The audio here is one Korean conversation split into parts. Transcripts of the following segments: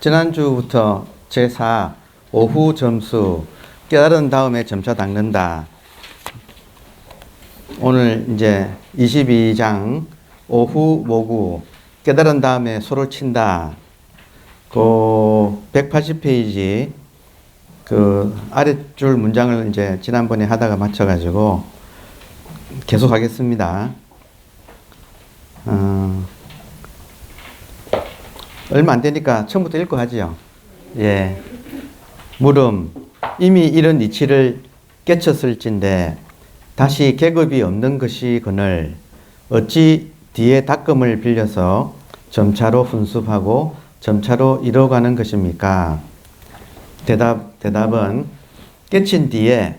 지난주부터 제4 오후 점수 깨달은 다음에 점차 닦는다. 오늘 이제 22장 오후 모구 깨달은 다음에 소를 친다. 그 180페이지 그 아랫줄 문장을 이제 지난번에 하다가 맞춰가지고 계속 하겠습니다. 얼마 안 되니까 처음부터 읽고 하지요. 예. 물음. 이미 이런 이치를 깨쳤을진데 다시 계급이 없는 것이거늘 어찌 뒤에 닦음을 빌려서 점차로 훈습하고 점차로 이뤄가는 것입니까? 대답은 깨친 뒤에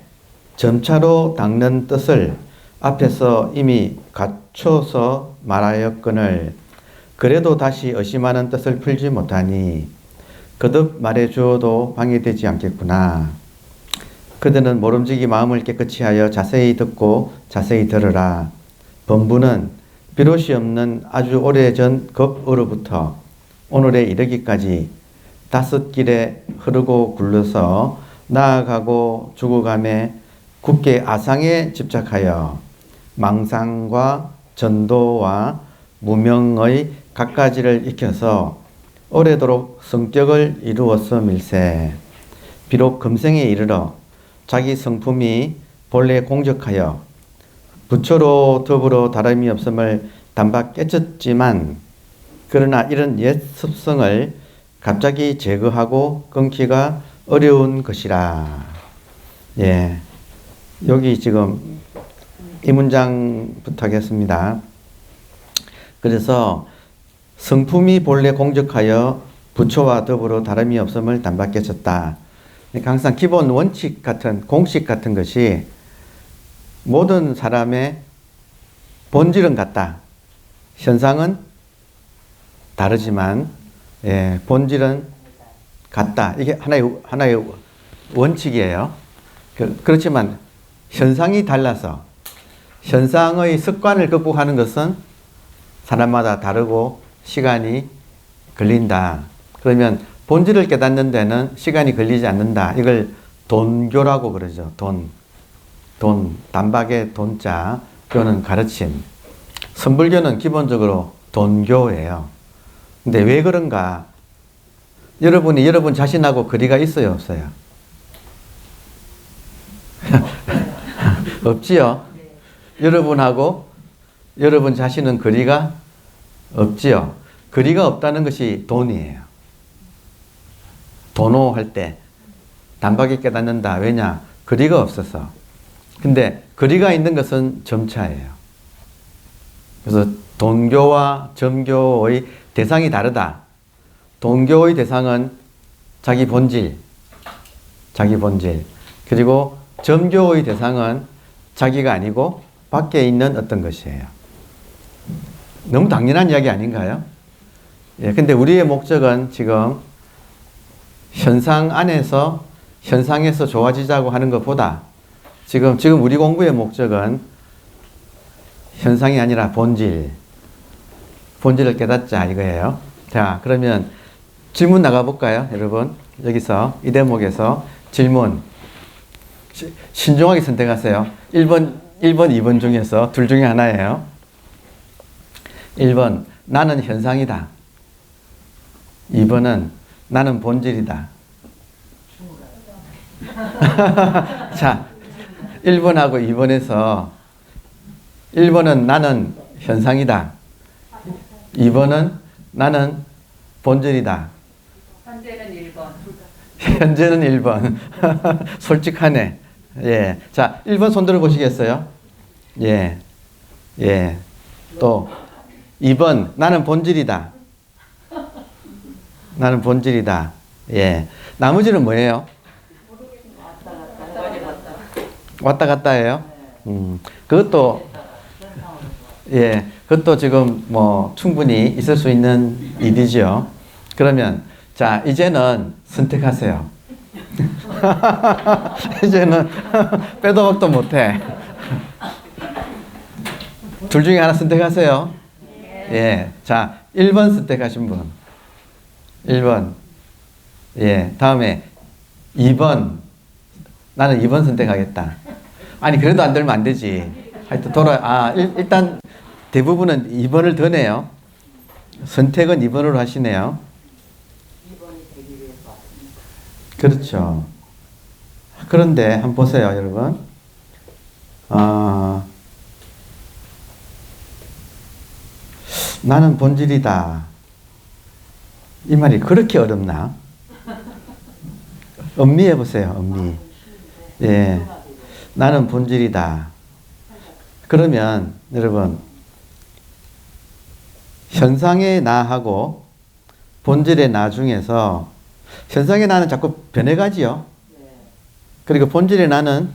점차로 닦는 뜻을 앞에서 이미 갖춰서 말하였거늘 그래도 다시 의심하는 뜻을 풀지 못하니 거듭 말해 주어도 방해되지 않겠구나. 그들은 모름지기 마음을 깨끗이 하여 자세히 듣고 자세히 들으라. 범부는 비롯이 없는 아주 오래전 겁으로부터 오늘에 이르기까지 5길에 흐르고 굴러서 나아가고 죽어감에 굳게 아상에 집착하여 망상과 전도와 무명의 갖가지를 익혀서 오래도록 성격을 이루었음일세. 비록 금생에 이르러 자기 성품이 본래 공적하여 부처로 더불어 다름이 없음을 단박 깨쳤지만 그러나 이런 옛 습성을 갑자기 제거하고 끊기가 어려운 것이라. 예, 여기 지금 이 문장부터 하겠습니다. 그래서 성품이 본래 공적하여 부처와 더불어 다름이 없음을 단박 깨쳤다. 그러니까 항상 기본 원칙 같은 공식 같은 것이 모든 사람의 본질은 같다. 현상은 다르지만 본질은 같다. 이게 하나의 원칙이에요. 그렇지만 현상이 달라서 현상의 습관을 극복하는 것은 사람마다 다르고 시간이 걸린다. 그러면 본질을 깨닫는 데는 시간이 걸리지 않는다. 이걸 돈교라고 그러죠. 돈. 단박의 돈자. 교는 가르침. 선불교는 기본적으로 돈교예요. 근데 왜 그런가? 여러분이 여러분 자신하고 거리가 있어요, 없어요? 없지요? 여러분하고 여러분 자신은 거리가 없지요? 거리가 없다는 것이 돈이에요. 돈호할 때 단박에 깨닫는다. 왜냐? 거리가 없어서. 근데 거리가 있는 것은 점차예요. 그래서 돈교와 점교의 대상이 다르다. 돈교의 대상은 자기 본질. 그리고 점교의 대상은 자기가 아니고 밖에 있는 어떤 것이에요. 너무 당연한 이야기 아닌가요? 예, 근데 우리의 목적은 지금 현상 안에서 현상에서 좋아지자고 하는 것보다 지금 우리 공부의 목적은 현상이 아니라 본질을 깨닫자 이거예요. 자, 그러면 질문 나가볼까요, 여러분? 여기서 이 대목에서 질문 신중하게 선택하세요. 1번, 2번 중에서 둘 중에 하나예요. 1번, 나는 현상이다. 2번은 나는 본질이다. 자, 1번하고 2번에서 1번은 나는 현상이다. 2번은 나는 본질이다. 현재는 1번. 솔직하네. 예. 자, 1번 손 들어 보시겠어요? 예. 또 2번 나는 본질이다. 예. 나머지는 뭐예요? 왔다 갔다 해요? 그것도 지금 뭐 충분히 있을 수 있는 일이죠. 그러면 자, 이제는 선택하세요. 이제는 빼도 박도 못해. 둘 중에 하나 선택하세요. 예. 자, 1번 선택하신 분. 1번. 예, 다음에 2번. 나는 2번 선택하겠다. 아니, 그래도 안 되면 안 되지. 하여튼 일단 대부분은 2번을 더네요. 선택은 2번으로 하시네요. 그렇죠. 그런데 한번 보세요, 여러분. 나는 본질이다. 이 말이 그렇게 어렵나? 음미해 보세요, 음미. 예. 나는 본질이다. 그러면, 여러분, 현상의 나하고 본질의 나 중에서 현상의 나는 자꾸 변해가지요. 그리고 본질의 나는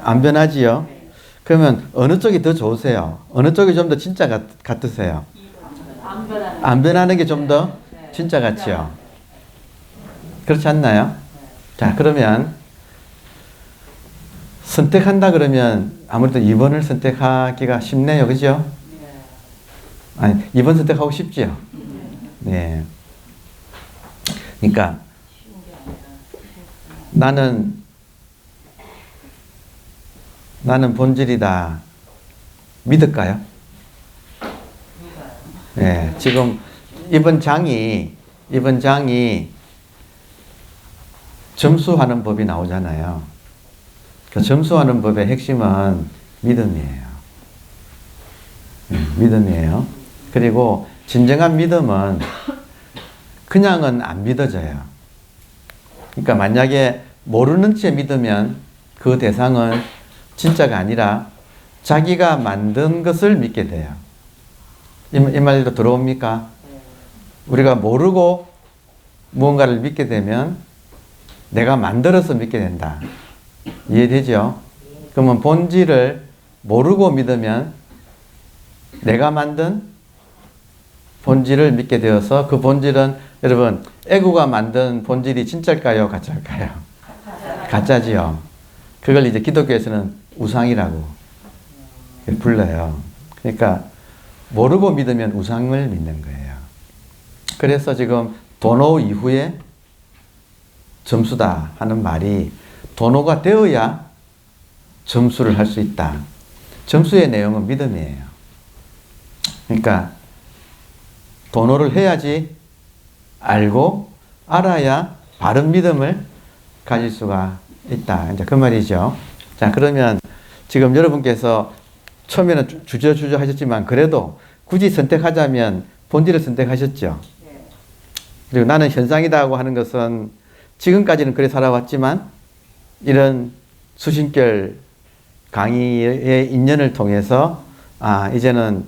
안 변하지요. 그러면 어느 쪽이 더 좋으세요? 어느 쪽이 좀 더 진짜 같으세요? 안 변하는 게 좀 더 진짜 같지요. 그렇지 않나요? 자, 그러면 선택한다 그러면 아무래도 2번을 선택하기가 쉽네요. 그죠? 아니, 2번 선택하고 싶지요. 네. 그러니까 나는 본질이다. 믿을까요? 네. 지금 이번 장이 점수하는 법이 나오잖아요. 그 점수하는 법의 핵심은 믿음이에요. 믿음이에요. 그리고 진정한 믿음은 그냥은 안 믿어져요. 그러니까 만약에 모르는 채 믿으면 그 대상은 진짜가 아니라 자기가 만든 것을 믿게 돼요. 이 말도 들어옵니까? 우리가 모르고 무언가를 믿게 되면 내가 만들어서 믿게 된다. 이해되죠? 그러면 본질을 모르고 믿으면 내가 만든 본질을 믿게 되어서 그 본질은 여러분 애구가 만든 본질이 진짜일까요? 가짜일까요? 가짜지요. 그걸 이제 기독교에서는 우상이라고 불러요. 그러니까 모르고 믿으면 우상을 믿는 거예요. 그래서 지금 도노 이후에 점수다 하는 말이 도노가 되어야 점수를 할 수 있다. 점수의 내용은 믿음이에요. 그러니까 도노를 해야지 알고 알아야 바른 믿음을 가질 수가 있다. 이제 그 말이죠. 자, 그러면 지금 여러분께서 처음에는 주저주저 하셨지만 그래도 굳이 선택하자면 본질을 선택하셨죠. 그리고 나는 현상이다 하고 하는 것은 지금까지는 그래 살아왔지만 이런 수신결 강의의 인연을 통해서 이제는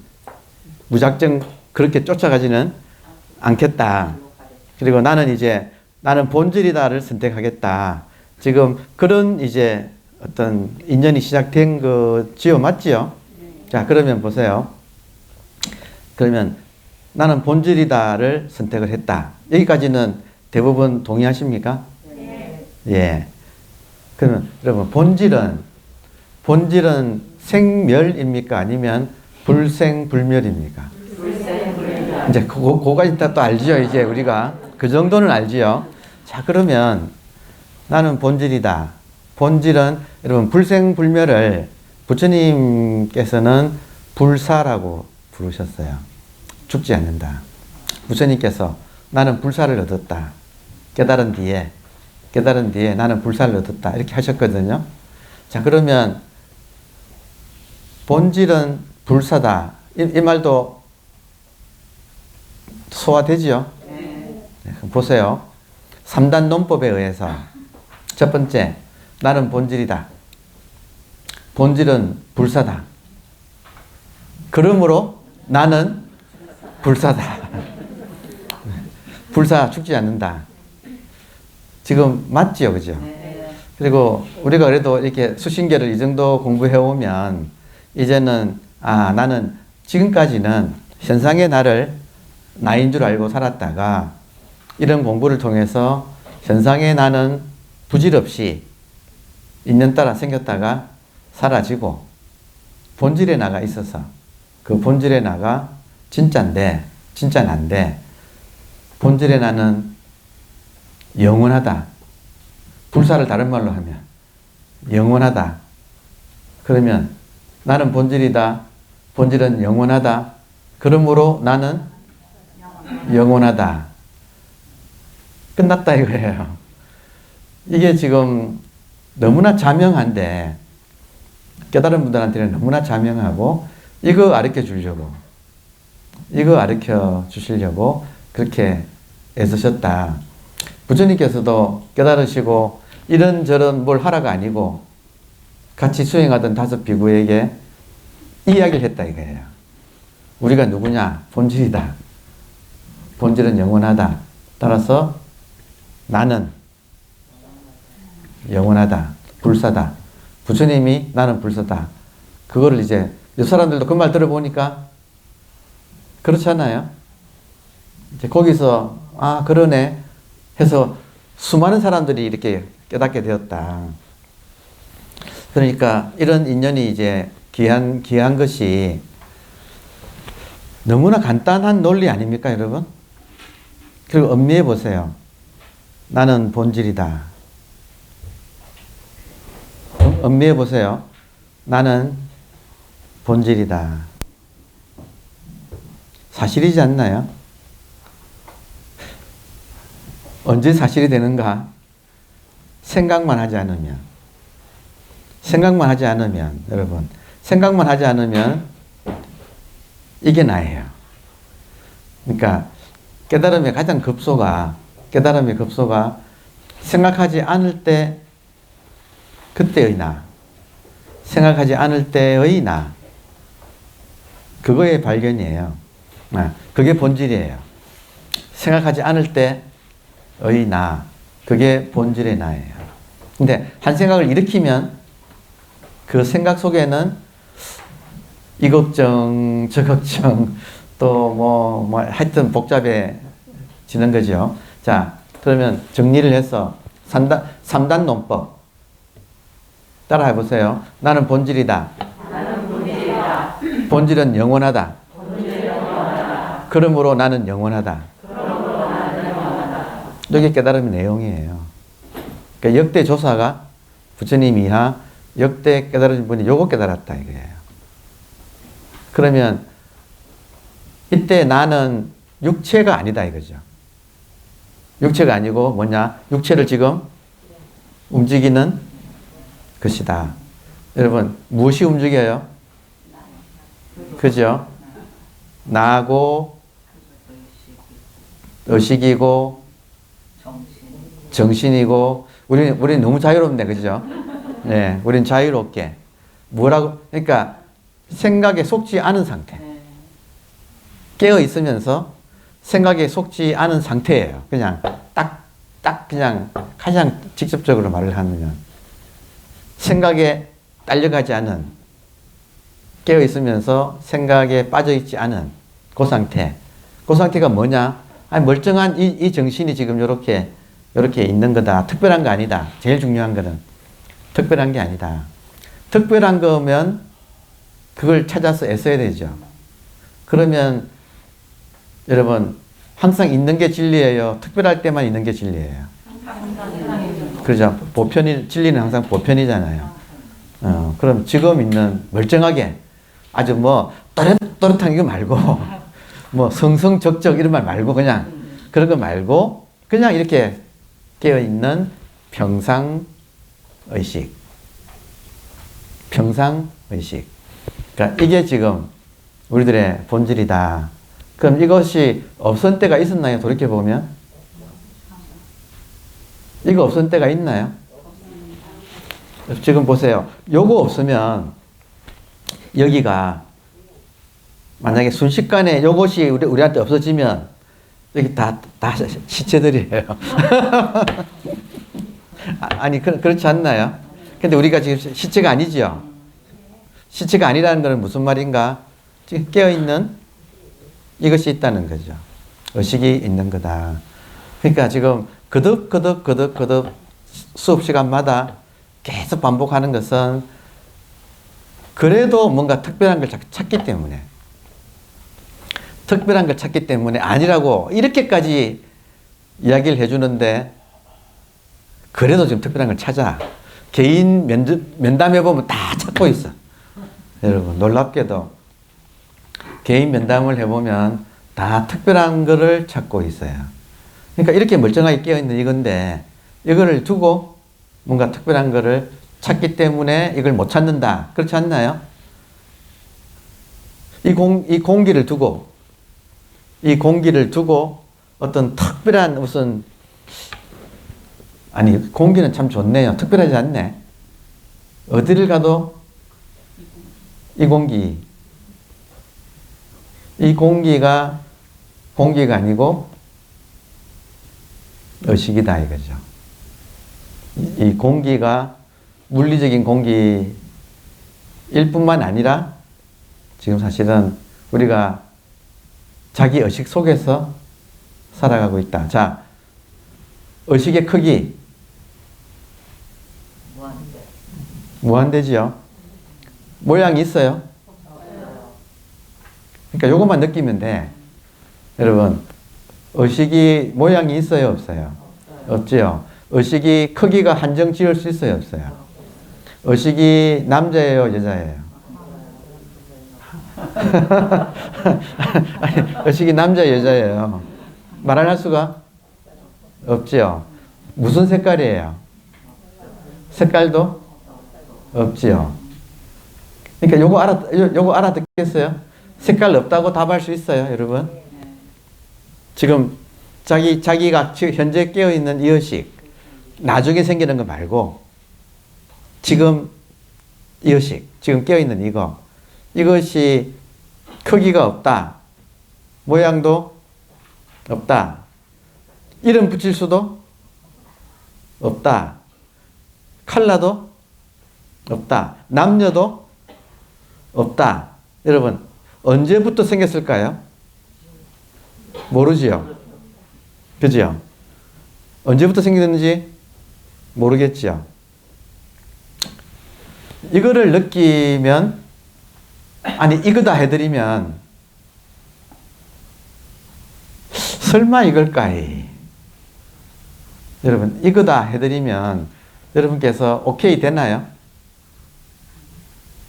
무작정 그렇게 쫓아가지는 않겠다. 그리고 나는 본질이다를 선택하겠다. 지금 그런 이제 어떤 인연이 시작된 거지요? 맞지요? 자, 그러면 보세요. 그러면 나는 본질이다를 선택을 했다. 여기까지는 대부분 동의하십니까? 네. 예. 그러면 여러분 본질은 생멸입니까? 아니면 불생불멸입니까? 불생불멸. 이제 그거까지 또 알지요. 이제 우리가 그 정도는 알지요. 자, 그러면 나는 본질이다. 본질은 여러분 불생불멸을 부처님께서는 불사라고 부르셨어요. 죽지 않는다. 부처님께서 나는 불사를 얻었다. 깨달은 뒤에 나는 불사를 얻었다. 이렇게 하셨거든요. 자, 그러면 본질은 불사다. 이 말도 소화되지요? 네. 보세요. 3단 논법에 의해서 첫 번째, 나는 본질이다. 본질은 불사다. 그러므로 나는 불사다. 불사 죽지 않는다. 지금 맞지요, 그죠? 그리고 우리가 그래도 이렇게 수신계를 이 정도 공부해 오면 이제는 나는 지금까지는 현상의 나를 나인 줄 알고 살았다가 이런 공부를 통해서 현상의 나는 부질없이 인연따라 생겼다가 사라지고 본질의 나가 있어서 그 본질의 나가 진짜 난데 본질의 나는 영원하다. 불사를 다른 말로 하면 영원하다. 그러면 나는 본질이다. 본질은 영원하다. 그러므로 나는 영원하다. 끝났다 이거예요. 이게 지금 너무나 자명한데 깨달은 분들한테는 너무나 자명하고 이거 가르쳐 주려고 이거 가르쳐 주시려고 그렇게 애쓰셨다. 부처님께서도 깨달으시고 이런저런 뭘 하라가 아니고 같이 수행하던 5 비구에게 이야기를 했다 이거예요. 우리가 누구냐? 본질이다. 본질은 영원하다. 따라서 나는 영원하다. 불사다. 부처님이 나는 불사다. 그거를 이제 이 사람들도 그 말 들어보니까 그렇잖아요. 이제 거기서 아 그러네 해서 수많은 사람들이 이렇게 깨닫게 되었다. 그러니까 이런 인연이 이제 귀한 것이 너무나 간단한 논리 아닙니까, 여러분? 그리고 음미해 보세요. 나는 본질이다. 음미해 보세요. 나는 본질이다. 사실이지 않나요? 언제 사실이 되는가? 생각만 하지 않으면. 생각만 하지 않으면, 여러분. 생각만 하지 않으면 이게 나예요. 그러니까 깨달음의 가장 급소가 생각하지 않을 때 그때의 나, 생각하지 않을 때의 나, 그거의 발견이에요. 그게 본질이에요. 생각하지 않을 때의 나, 그게 본질의 나예요. 근데 한 생각을 일으키면 그 생각 속에는 이 걱정, 저 걱정, 또 뭐 하여튼 복잡해지는 거죠. 자, 그러면 정리를 해서 3단 논법. 따라 해보세요. 나는 본질이다. 본질은 영원하다. 그러므로 나는 영원하다. 여기 깨달음의 내용이에요. 그러니까 역대 조사가 부처님 이하 역대 깨달으신 분이 요거 깨달았다 이거예요. 그러면 이때 나는 육체가 아니다 이거죠. 육체가 아니고 뭐냐? 육체를 지금 움직이는 것이다. 여러분 무엇이 움직여요? 그죠? 나고 의식이고 정신이고 우리는 너무 자유롭네 그죠? 네, 우리는 자유롭게 뭐라고 그러니까 생각에 속지 않은 상태. 깨어 있으면서 생각에 속지 않은 상태예요. 그냥 딱 그냥 가장 직접적으로 말을 하면 생각에 딸려가지 않은 깨어 있으면서 생각에 빠져 있지 않은 그 상태. 그 상태가 뭐냐? 아니, 멀쩡한 이 정신이 지금 요렇게 있는 거다. 특별한 거 아니다. 제일 중요한 거는 특별한 게 아니다. 특별한 거면 그걸 찾아서 애써야 되죠. 그러면 여러분 항상 있는 게 진리예요? 특별할 때만 있는 게 진리예요? 그렇죠. 진리는 항상 보편이잖아요. 그럼 지금 있는 멀쩡하게 아주 뭐 또렷한 이거 말고 뭐 성성적적 이런 말 말고 그냥 그런 거 말고 그냥 이렇게 깨어있는 평상의식. 평상의식. 그러니까 이게 지금 우리들의 본질이다. 그럼 이것이 없은 때가 있었나요? 돌이켜보면? 이거 없은 때가 있나요? 지금 보세요. 요거 없으면 여기가 만약에 순식간에 요것이 우리한테 없어지면 여기 다 시체들이에요. 아니, 그렇지 않나요? 근데 우리가 지금 시체가 아니죠? 시체가 아니라는 것은 무슨 말인가? 지금 깨어있는 이것이 있다는 거죠. 의식이 있는 거다. 그러니까 지금 거듭 수업 시간마다 계속 반복하는 것은 그래도 뭔가 특별한 걸 찾기 때문에 아니라고 이렇게까지 이야기를 해주는데 그래도 지금 특별한 걸 찾아. 개인 면담해 보면 다 찾고 있어. 여러분, 놀랍게도 개인 면담을 해보면 다 특별한 거를 찾고 있어요. 그러니까 이렇게 멀쩡하게 깨어있는 이건데 이거를 두고 뭔가 특별한 거를 찾기 때문에 이걸 못 찾는다. 그렇지 않나요? 이 공기를 두고 어떤 특별한 무슨, 아니, 공기는 참 좋네요. 특별하지 않네. 어디를 가도 이 공기가 아니고 의식이다 이거죠. 이 공기가 물리적인 공기일 뿐만 아니라 지금 사실은 우리가 자기 의식 속에서 살아가고 있다. 자, 의식의 크기 무한대지요. 모양이 있어요. 그러니까 요것만 느끼면 돼. 여러분, 의식이 모양이 있어요, 없어요? 없지요. 의식이 크기가 한정 지을 수 있어요, 없어요? 의식이 남자예요, 여자예요? 아니, 의식이 남자, 여자예요. 말을 할 수가 없지요. 무슨 색깔이에요? 색깔도 없지요. 그러니까 요거 알아듣겠어요? 색깔 없다고 답할 수 있어요, 여러분? 지금 자기가 현재 깨어있는 이 의식, 나중에 생기는 거 말고 지금 이 의식, 지금 깨어있는 이것이 크기가 없다. 모양도 없다. 이름 붙일 수도 없다. 컬러도 없다. 남녀도 없다. 여러분, 언제부터 생겼을까요? 모르지요. 그죠? 언제부터 생겼는지 모르겠지요. 이거를 느끼면, 아니, 이거다 해드리면, 설마 이걸까이? 여러분, 이거다 해드리면, 여러분께서 오케이 되나요?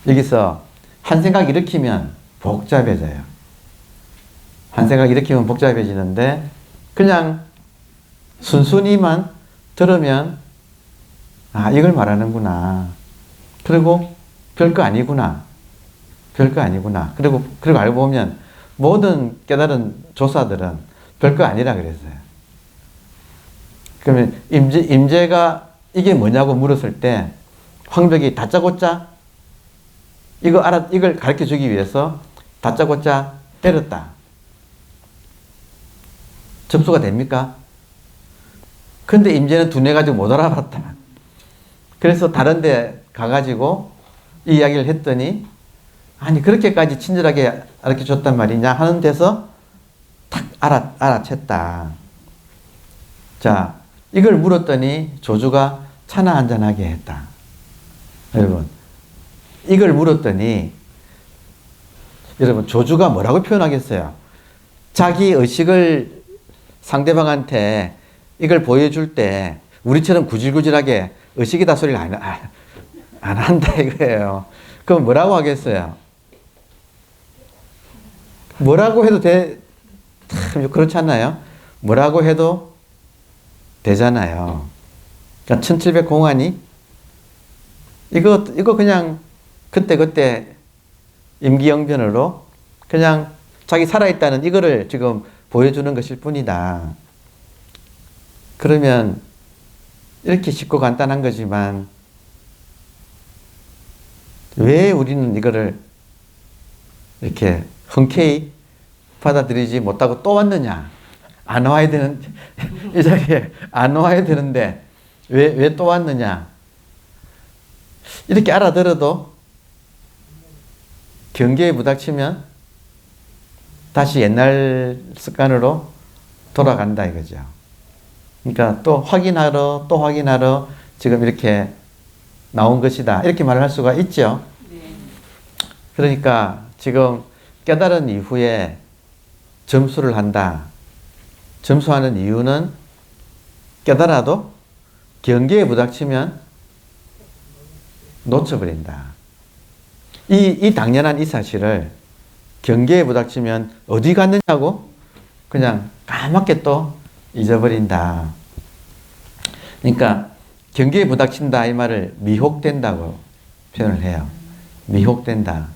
여기서 한 생각 일으키면 복잡해져요. 한 생각 일으키면 복잡해지는데, 그냥 순순히만 들으면, 아, 이걸 말하는구나. 그리고 별거 아니구나. 그리고 알고 보면 모든 깨달은 조사들은 별거 아니라 그랬어요. 그러면 임재가 이게 뭐냐고 물었을 때 황벽이 다짜고짜 이걸 가르쳐 주기 위해서 다짜고짜 때렸다. 접수가 됩니까? 근데 임재는 둔해가지고 못 알아봤다. 그래서 다른 데 가가지고 이 이야기를 했더니, 아니, 그렇게까지 친절하게 가르쳐 줬단 말이냐 하는 데서 탁 알아챘다. 자, 이걸 물었더니 조주가 차나 한잔하게 했다. 여러분, 이걸 물었더니, 여러분, 조주가 뭐라고 표현하겠어요? 자기 의식을 상대방한테 이걸 보여줄 때 우리처럼 구질구질하게 의식이다 소리를 안 한다 이거예요. 그럼 뭐라고 하겠어요? 뭐라고 해도 참 그렇지 않나요? 뭐라고 해도 되잖아요. 그러니까 1700 공안이 이거 그냥 그때 임기응변으로 그냥 자기 살아있다는 이거를 지금 보여주는 것일 뿐이다. 그러면 이렇게 쉽고 간단한 거지만 왜 우리는 이거를 이렇게 흔쾌히 받아들이지 못하고 또 왔느냐? 안 와야 되는, 이 자리에 안 와야 되는데 왜 또 왔느냐? 이렇게 알아들어도 경계에 부닥치면 다시 옛날 습관으로 돌아간다 이거죠. 그러니까 또 확인하러 지금 이렇게 나온 것이다. 이렇게 말을 할 수가 있죠. 그러니까 지금 깨달은 이후에 점수를 한다. 점수하는 이유는 깨달아도 경계에 부닥치면 놓쳐버린다. 이 당연한 이 사실을 경계에 부닥치면 어디 갔느냐고 그냥 까맣게 또 잊어버린다. 그러니까 경계에 부닥친다 이 말을 미혹된다고 표현을 해요. 미혹된다.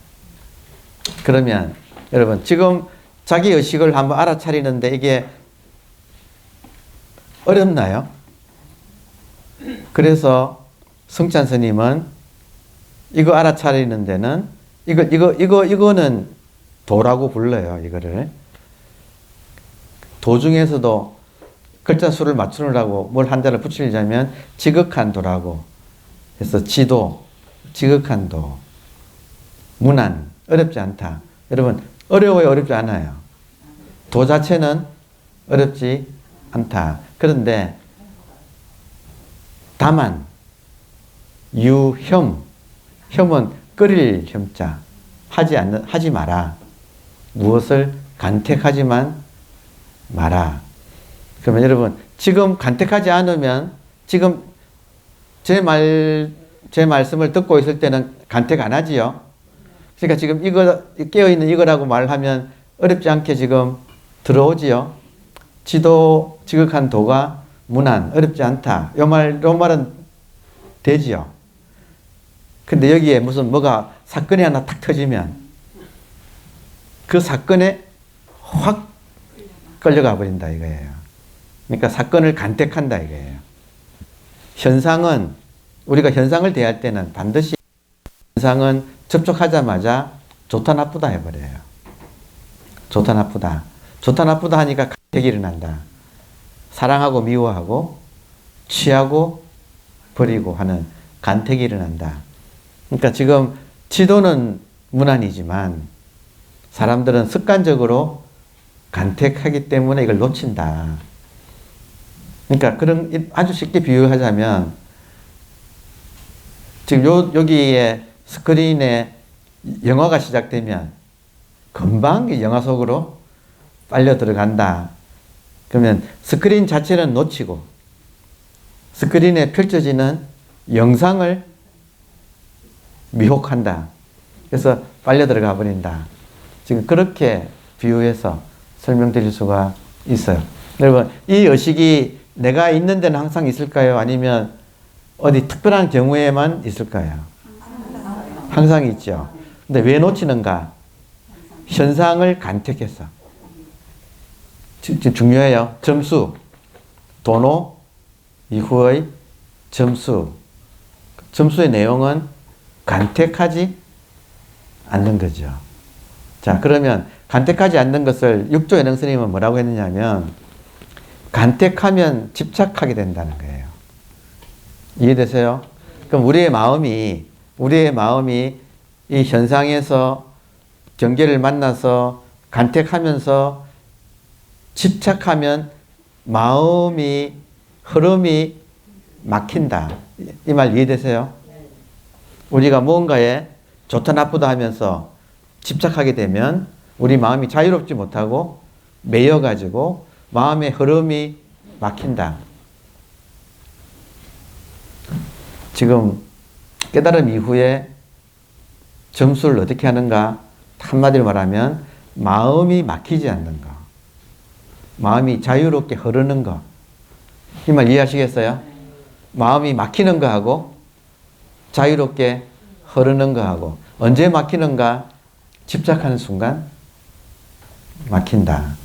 그러면 여러분 지금 자기 의식을 한번 알아차리는데 이게 어렵나요? 그래서 성찬 스님은 이거 알아차리는 데는 이거는 도라고 불러요. 이거를 도 중에서도 글자 수를 맞추느라고 뭘 한자를 붙이려면 지극한 도라고 해서 지도, 지극한 도, 무난, 어렵지 않다. 여러분 어려워요? 어렵지 않아요? 도 자체는 어렵지 않다. 그런데 다만 유혐, 혐은 끓일 혐자, 하지 마라. 무엇을 간택하지만 마라. 그러면 여러분 지금 간택하지 않으면 지금 제 말씀을 듣고 있을 때는 간택 안 하지요. 그러니까 지금 이거 깨어있는 이거라고 말하면 어렵지 않게 지금 들어오지요. 지도 지극한 도가 무난 어렵지 않다. 요 말은 되지요. 근데 여기에 무슨 뭐가 사건이 하나 탁 터지면 그 사건에 확 끌려가 버린다 이거예요. 그러니까 사건을 간택한다 이거예요. 현상은 우리가 현상을 대할 때는 반드시 현상은 접촉하자마자 좋다 나쁘다 해버려요. 좋다 나쁘다. 좋다 나쁘다 하니까 간택이 일어난다. 사랑하고 미워하고 취하고 버리고 하는 간택이 일어난다. 그러니까 지금 지도는 무난이지만 사람들은 습관적으로 간택하기 때문에 이걸 놓친다. 그러니까 그런 아주 쉽게 비유하자면 지금 여기에 스크린에 영화가 시작되면 금방 영화 속으로 빨려 들어간다. 그러면 스크린 자체는 놓치고 스크린에 펼쳐지는 영상을 미혹한다. 그래서 빨려 들어가 버린다. 지금 그렇게 비유해서 설명드릴 수가 있어요. 여러분, 이 의식이 내가 있는 데는 항상 있을까요? 아니면 어디 특별한 경우에만 있을까요? 항상 있죠. 근데 왜 놓치는가? 현상을 간택해서. 중요해요. 점수. 도노 이후의 점수. 점수의 내용은 간택하지 않는 거죠. 자, 그러면 간택하지 않는 것을 육조 연행 스님은 뭐라고 했느냐면 간택하면 집착하게 된다는 거예요. 이해되세요? 그럼 우리의 마음이 이 현상에서 경계를 만나서 간택하면서 집착하면 마음이 흐름이 막힌다. 이 말 이해되세요? 우리가 무언가에 좋다 나쁘다 하면서 집착하게 되면 우리 마음이 자유롭지 못하고 매여가지고 마음의 흐름이 막힌다. 지금 깨달음 이후에 점수를 어떻게 하는가? 한마디로 말하면 마음이 막히지 않는 거. 마음이 자유롭게 흐르는 거. 이 말 이해하시겠어요? 마음이 막히는 거하고 자유롭게 흐르는 거하고 언제 막히는가? 집착하는 순간 막힌다.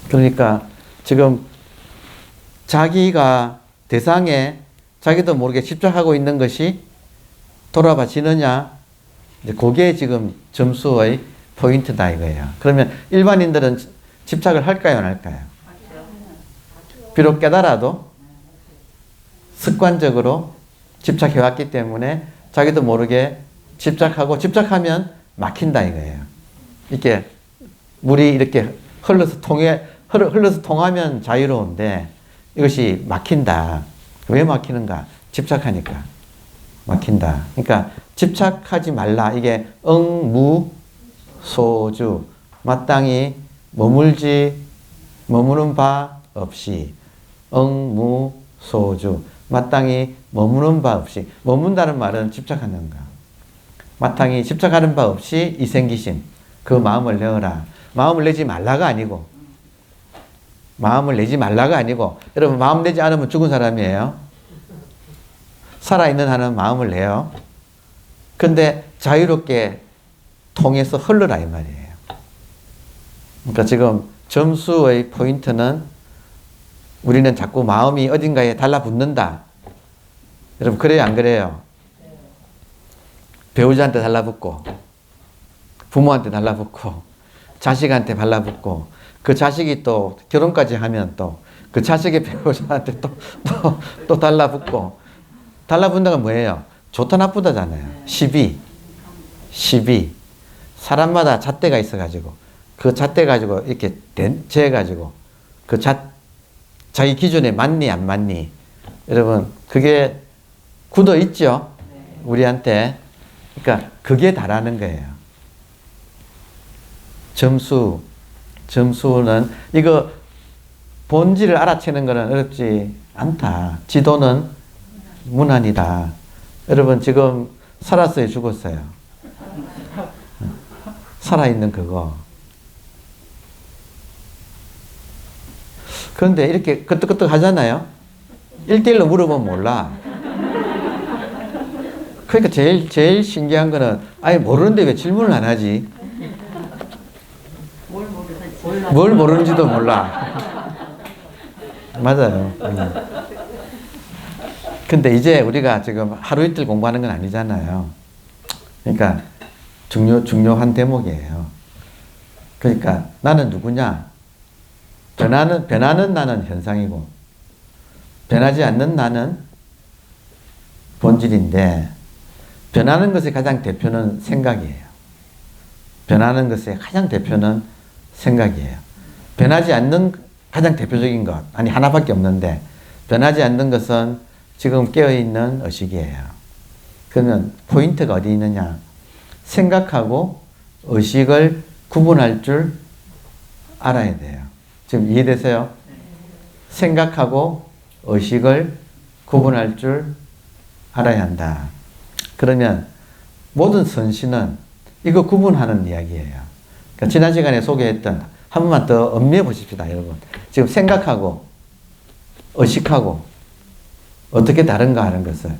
그러니까 지금 자기가 대상에 자기도 모르게 집착하고 있는 것이 돌아봐지느냐? 그게 지금 점수의 포인트다 이거예요. 그러면 일반인들은 집착을 할까요, 안 할까요? 비록 깨달아도 습관적으로 집착해왔기 때문에 자기도 모르게 집착하고 집착하면 막힌다 이거예요. 이렇게 물이 이렇게 흘러서 통하면 자유로운데 이것이 막힌다. 왜 막히는가? 집착하니까 막힌다. 그러니까 집착하지 말라. 이게 응무소주 마땅히 머무는 바 없이 응무소주 소주. 마땅히 머무는 바 없이. 머문다는 말은 집착하는 거. 마땅히 집착하는 바 없이 이생기심. 그 마음을 내어라. 마음을 내지 말라가 아니고. 마음을 내지 말라가 아니고. 여러분 마음 내지 않으면 죽은 사람이에요. 살아있는 한은 마음을 내요. 근데 자유롭게 통해서 흘러라 이 말이에요. 그러니까 지금 점수의 포인트는 우리는 자꾸 마음이 어딘가에 달라붙는다. 여러분 그래요 안 그래요? 배우자한테 달라붙고 부모한테 달라붙고 자식한테 달라붙고 그 자식이 또 결혼까지 하면 또 그 자식의 배우자한테 또 달라붙고 달라붙는 건 뭐예요? 좋다 나쁘다잖아요. 시비. 사람마다 잣대가 있어가지고 그 잣대 가지고 이렇게 재가지고 그 자기 기준에 맞니 안 맞니? 여러분 그게 굳어 있죠? 우리한테. 그러니까 그게 다라는 거예요. 점수는 이거 본질을 알아채는 것은 어렵지 않다. 지도는 무난이다. 여러분 지금 살았어요 죽었어요? 살아있는 그거. 그런데 이렇게 끄떡끄떡 하잖아요. 1대1로 물어보면 몰라. 그러니까 제일 신기한 거는 아예 모르는데 왜 질문을 안 하지? 뭘 모르는지도 몰라. 맞아요. 근데 이제 우리가 지금 하루 이틀 공부하는 건 아니잖아요. 그러니까 중요한 대목이에요. 그러니까 나는 누구냐? 변하는 나는 현상이고 변하지 않는 나는 본질인데 변하는 것의 가장 대표는 생각이에요. 변하는 것의 가장 대표는 생각이에요. 변하지 않는 가장 대표적인 것, 아니 하나밖에 없는데 변하지 않는 것은 지금 깨어있는 의식이에요. 그러면 포인트가 어디 있느냐? 생각하고 의식을 구분할 줄 알아야 돼요. 지금 이해되세요? 생각하고 의식을 구분할 줄 알아야 한다. 그러면 모든 선신은 이거 구분하는 이야기예요. 그러니까 지난 시간에 소개했던 한 번만 더 음미해 보십시다, 여러분. 지금 생각하고 의식하고 어떻게 다른가 하는 것을.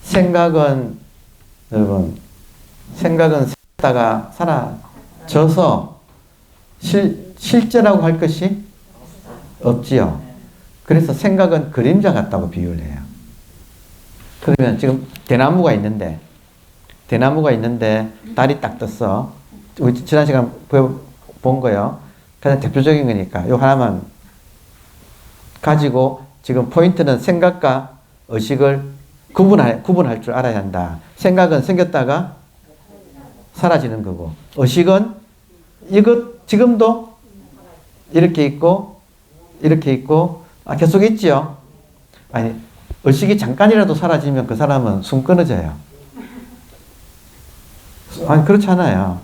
생각은 여러분 생각은 살다가 사라져서 실제라고 할 것이 없지요. 그래서 생각은 그림자 같다고 비유를 해요. 그러면 지금 대나무가 있는데 달이 딱 떴어. 우리 지난 시간 본 거요. 가장 대표적인 거니까 요 하나만 가지고 지금 포인트는 생각과 의식을 구분할 줄 알아야 한다. 생각은 생겼다가 사라지는 거고 의식은 지금도 이렇게 있고 계속 있지요. 아니 의식이 잠깐이라도 사라지면 그 사람은 숨 끊어져요. 아니 그렇잖아요.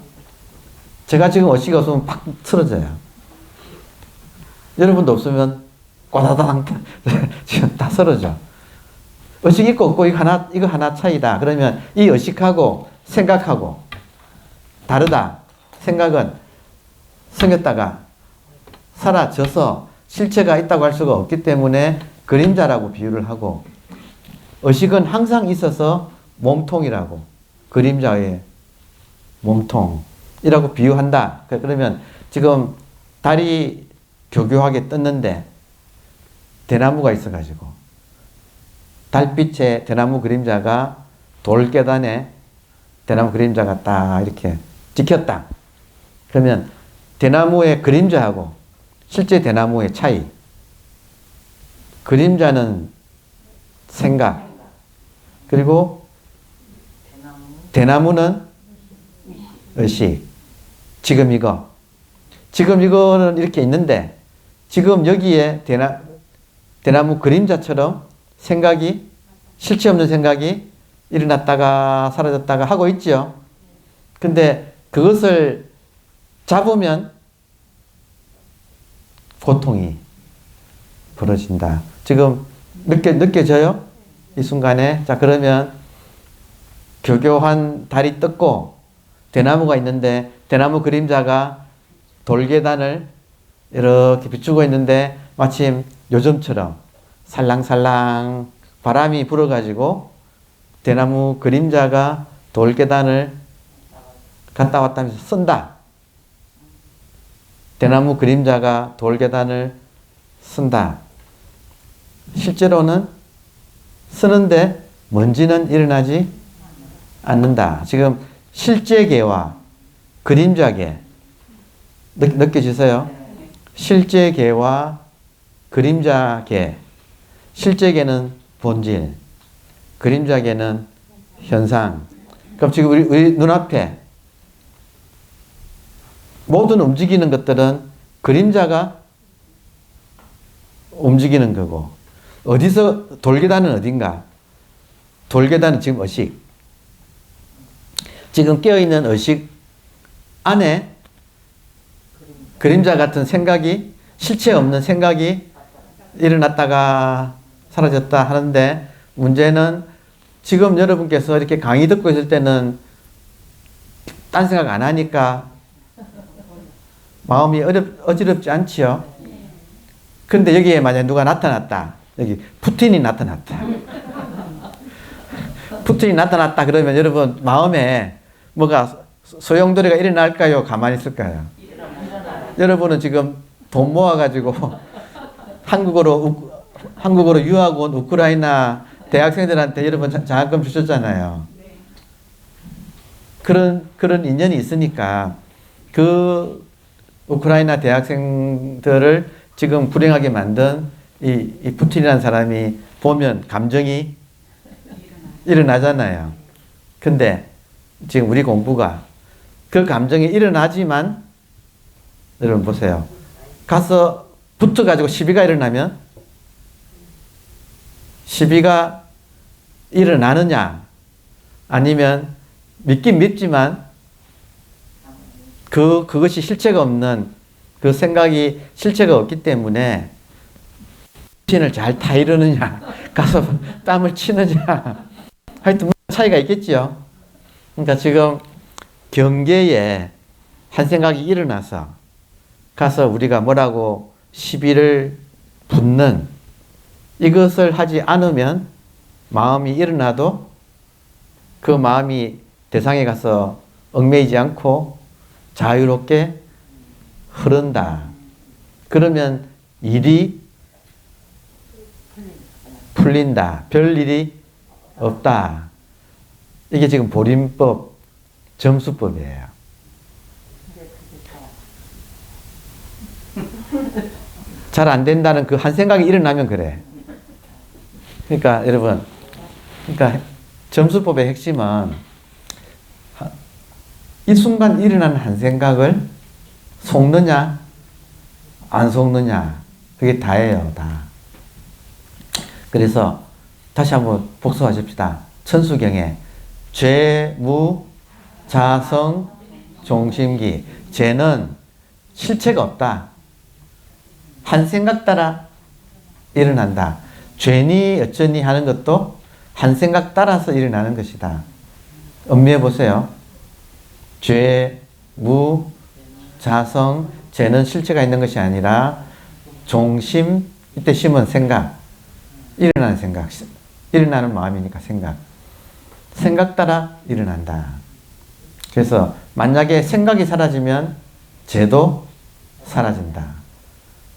제가 지금 의식이 없으면 팍 쓰러져요. 여러분도 없으면 꼬다당 지금 다 쓰러져. 의식이 있고 없고 이거 하나 차이다. 그러면 이 의식하고 생각하고 다르다. 생각은 생겼다가 사라져서 실체가 있다고 할 수가 없기 때문에 그림자라고 비유를 하고 의식은 항상 있어서 몸통이라고 그림자의 몸통이라고 비유한다. 그러면 지금 달이 교교하게 떴는데 대나무가 있어가지고 달빛에 대나무 그림자가 돌계단에 대나무 그림자가 딱 이렇게 찍혔다. 그러면 대나무의 그림자하고 실제 대나무의 차이. 그림자는 생각. 그리고 대나무는 의식. 지금 이거는 이렇게 있는데 지금 여기에 대나무 그림자처럼 생각이 실체 없는 생각이 일어났다가 사라졌다가 하고 있죠. 근데 그것을 잡으면 고통이 벌어진다. 지금 느껴져요? 이 순간에. 자, 그러면 교교한 달이 떴고 대나무가 있는데 대나무 그림자가 돌계단을 이렇게 비추고 있는데 마침 요즘처럼 살랑살랑 바람이 불어가지고 대나무 그림자가 돌계단을 갔다 왔다 하면서 쓴다. 대나무 그림자가 돌계단을 쓴다. 실제로는 쓰는데 먼지는 일어나지 않는다. 지금 실제계와 그림자계 느껴지세요? 실제계와 그림자계. 실제계는 본질, 그림자계는 현상. 그럼 지금 우리 눈앞에 모든 움직이는 것들은 그림자가 움직이는 거고, 어디서 돌계단은 어딘가? 돌계단은 지금 의식. 지금 깨어있는 의식 안에 그림자 같은 생각이, 실체 없는 생각이 일어났다가 사라졌다 하는데, 문제는 지금 여러분께서 이렇게 강의 듣고 있을 때는 딴 생각 안 하니까 마음이 어지럽지 않지요? 근데 여기에 만약 누가 나타났다. 여기 푸틴이 나타났다. 푸틴이 나타났다 그러면 여러분 마음에 뭐가 소용돌이가 일어날까요? 가만히 있을까요? 여러분은 지금 돈 모아가지고 한국으로 유학 온 우크라이나 대학생들한테 여러분 장학금 주셨잖아요. 그런 인연이 있으니까 그 우크라이나 대학생들을 지금 불행하게 만든 이 푸틴이라는 사람이 보면 감정이 일어나잖아요. 근데 지금 우리 공부가 그 감정이 일어나지만 여러분 보세요. 가서 붙어가지고 시비가 일어나면 시비가 일어나느냐 아니면 믿긴 믿지만 그것이 실체가 없는 그 생각이 실체가 없기 때문에 푸틴을 잘 타이르느냐 가서 땀을 치느냐 하여튼 차이가 있겠지요. 그러니까 지금 경계에 한 생각이 일어나서 가서 우리가 뭐라고 시비를 붙는 이것을 하지 않으면 마음이 일어나도 그 마음이 대상에 가서 얽매이지 않고 자유롭게 흐른다. 그러면 일이 풀린다. 별일이 없다. 이게 지금 보림법, 점수법이에요. 잘 안 된다는 그 한 생각이 일어나면 그래. 그러니까 여러분, 그러니까 점수법의 핵심은 이 순간 일어나는 한 생각을 속느냐 안 속느냐 그게 다예요. 다. 그래서 다시 한번 복습하십시다. 천수경에 죄, 무, 자성, 종심기. 죄는 실체가 없다. 한 생각 따라 일어난다. 죄니 어쩌니 하는 것도 한 생각 따라서 일어나는 것이다. 음미해 보세요. 죄, 무, 자성, 죄는 실체가 있는 것이 아니라 종심, 이때 심은 생각, 일어나는 생각, 일어나는 마음이니까 생각. 생각 따라 일어난다. 그래서 만약에 생각이 사라지면 죄도 사라진다.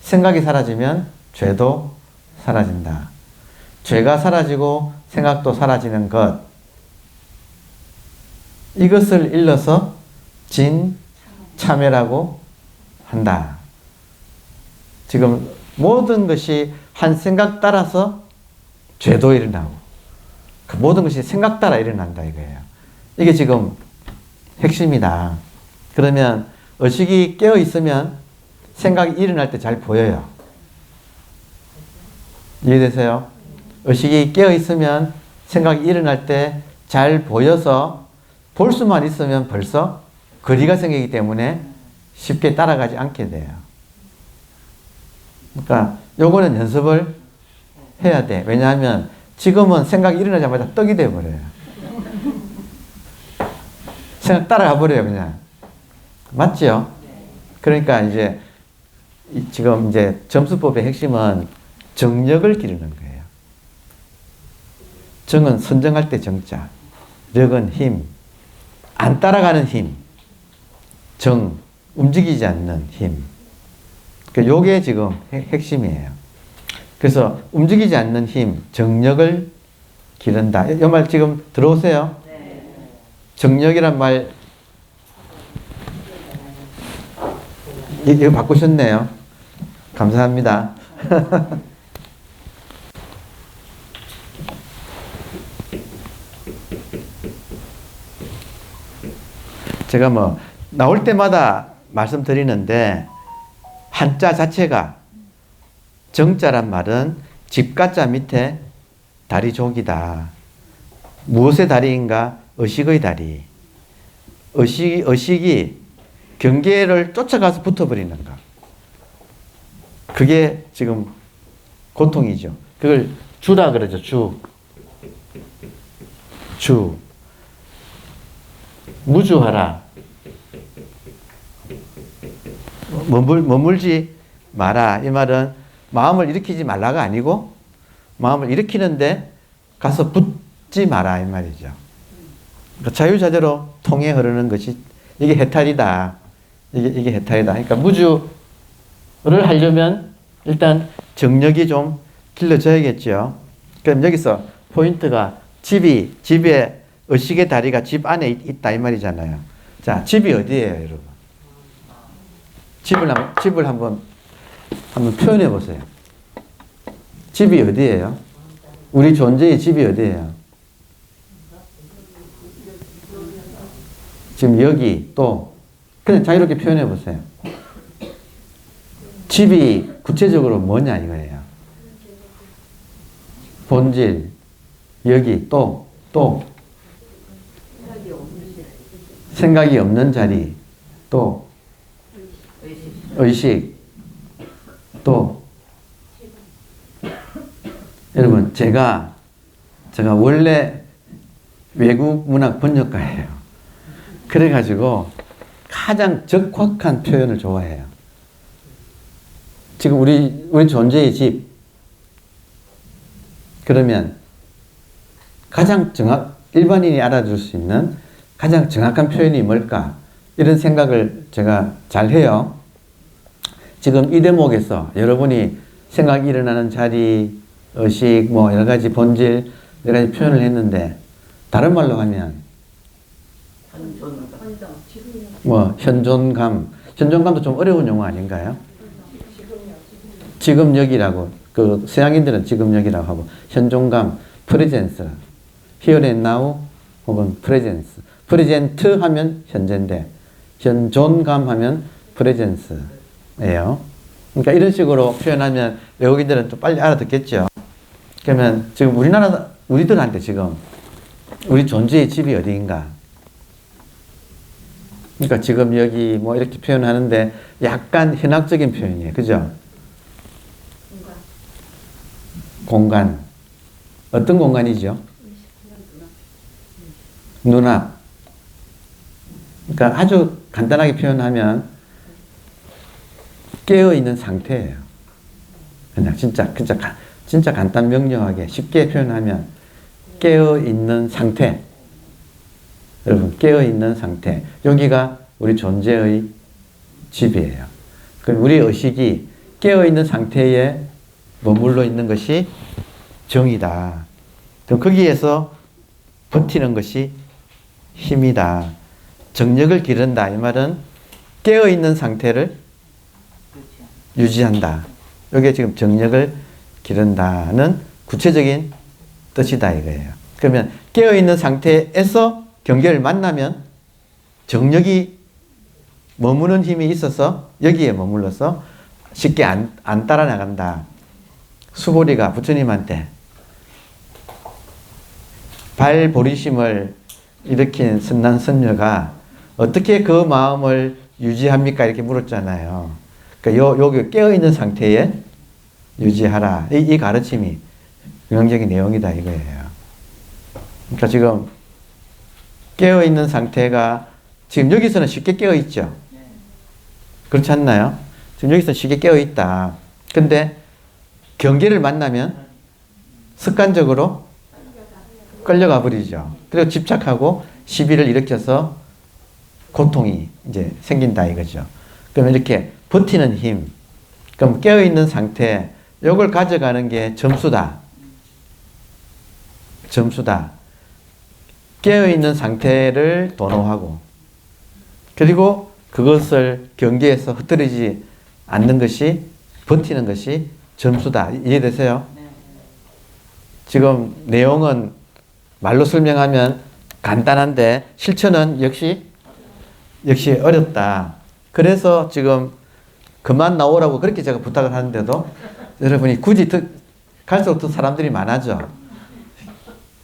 생각이 사라지면 죄도 사라진다. 죄가 사라지고 생각도 사라지는 것. 이것을 일러서 진참회라고 한다. 지금 모든 것이 한 생각 따라서 죄도 일어나고 그 모든 것이 생각 따라 일어난다 이거예요. 이게 지금 핵심이다. 그러면 의식이 깨어 있으면 생각이 일어날 때 잘 보여요. 이해되세요? 의식이 깨어 있으면 생각이 일어날 때 잘 보여서 볼 수만 있으면 벌써 거리가 생기기 때문에 쉽게 따라가지 않게 돼요. 그러니까 요거는 연습을 해야 돼. 왜냐하면 지금은 생각이 일어나자마자 떡이 돼버려요. 생각 따라가 버려요, 그냥. 맞죠? 그러니까 이제 지금 이제 점수법의 핵심은 정력을 기르는 거예요. 정은 선정할 때 정자, 력은 힘, 안 따라가는 힘, 정, 움직이지 않는 힘. 요게 지금 핵심이에요. 그래서 움직이지 않는 힘, 정력을 기른다. 이 말 지금 들어오세요? 정력이란 말 이거 바꾸셨네요. 감사합니다. 제가 뭐 나올 때마다 말씀드리는데 한자 자체가 정자란 말은 집가자 밑에 다리 족이다. 무엇의 다리인가? 의식의 다리. 의식이 경계를 쫓아가서 붙어버리는 것. 그게 지금 고통이죠. 그걸 주라 그러죠. 주. 무주하라. 머물지 마라. 이 말은 마음을 일으키지 말라가 아니고 마음을 일으키는데 가서 붙지 마라 이 말이죠. 그러니까 자유자재로 통해 흐르는 것이 이게 해탈이다. 이게 해탈이다. 그러니까 무주를 하려면 일단 정력이 좀 길러져야겠죠. 그럼 여기서 포인트가 집에 의식의 다리가 집 안에 있다 이 말이잖아요. 자, 집이 어디예요, 여러분? 집을 한번 표현해 보세요. 집이 어디예요? 우리 존재의 집이 어디예요? 지금 여기 또 그냥 자유롭게 표현해 보세요. 집이 구체적으로 뭐냐 이거예요. 본질, 여기 또 생각이 없는 자리, 또 의식, 또 여러분 제가 원래 외국 문학 번역가예요. 그래가지고 가장 적확한 표현을 좋아해요. 지금 우리 존재의 집. 그러면 가장 일반인이 알아줄 수 있는 가장 정확한 표현이 뭘까? 이런 생각을 제가 잘 해요. 지금 이 대목에서 여러분이 생각이 일어나는 자리, 의식, 뭐 여러 가지 본질, 여러 가지 표현을 했는데 다른 말로 하면 뭐 현존감도 좀 어려운 용어 아닌가요? 지금력이라고 그 서양인들은 지금력이라고 하고 현존감, 프레젠스, here and now 혹은 프레젠스, 프레젠트 하면 현재인데 현존감 하면 프레젠스예요. 그러니까 이런 식으로 표현하면 외국인들은 좀 빨리 알아듣겠죠. 그러면 지금 우리들한테 지금 우리 존재의 집이 어디인가? 그러니까 지금 여기 뭐 이렇게 표현하는데 약간 현학적인 표현이에요. 그죠? 공간. 어떤 공간이죠? 눈앞. 그러니까 아주 간단하게 표현하면 깨어있는 상태예요. 그냥 진짜 간단 명료하게 쉽게 표현하면 깨어있는 상태. 여러분 깨어있는 상태. 여기가 우리 존재의 집이에요. 그럼 우리 의식이 깨어있는 상태에 머물러 있는 것이 정이다. 그럼 거기에서 버티는 것이 힘이다. 정력을 기른다. 이 말은 깨어있는 상태를 유지한다. 이게 지금 정력을 기른다는 구체적인 뜻이다 이거예요. 그러면 깨어있는 상태에서 경계를 만나면 정력이 머무는 힘이 있어서 여기에 머물러서 쉽게 안 따라 나간다. 수보리가 부처님한테 발보리심을 일으킨 선난선녀가 어떻게 그 마음을 유지합니까? 이렇게 물었잖아요. 그러니까 여기 깨어있는 상태에 유지하라. 이 가르침이 긍정적인 내용이다 이거예요. 그러니까 지금 깨어있는 상태가 지금 여기서는 쉽게 깨어있죠. 그렇지 않나요? 지금 여기서 쉽게 깨어있다. 근데 경계를 만나면 습관적으로 끌려가 버리죠. 그리고 집착하고 시비를 일으켜서 고통이 이제 생긴다 이거죠. 그러면 이렇게 버티는 힘, 그럼 깨어있는 상태, 요걸 가져가는 게 점수다. 점수다. 깨어있는 상태를 도노하고, 그리고 그것을 경계에서 흩어지지 않는 것이, 버티는 것이 점수다. 이해되세요? 지금 내용은 말로 설명하면 간단한데 실천은 역시 어렵다. 그래서 지금 그만 나오라고 그렇게 제가 부탁을 하는데도 여러분이 굳이 갈수록 더 사람들이 많아져.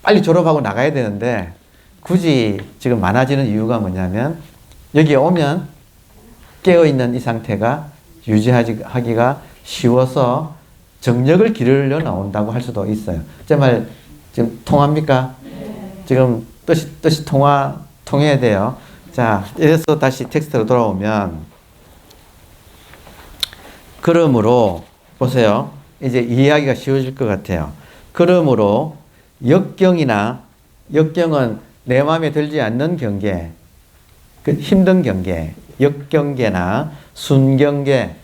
빨리 졸업하고 나가야 되는데 굳이 지금 많아지는 이유가 뭐냐면 여기에 오면 깨어있는 이 상태가 유지하기가 쉬워서 정력을 기르려 나온다고 할 수도 있어요. 제 말 지금 통합니까? 지금 뜻이 통해야 돼요. 자, 이래서 다시 텍스트로 돌아오면, 그러므로 보세요. 이제 이해하기가 쉬워질 것 같아요. 그러므로 역경은 내 마음에 들지 않는 경계, 그 힘든 경계, 역경계나 순경계,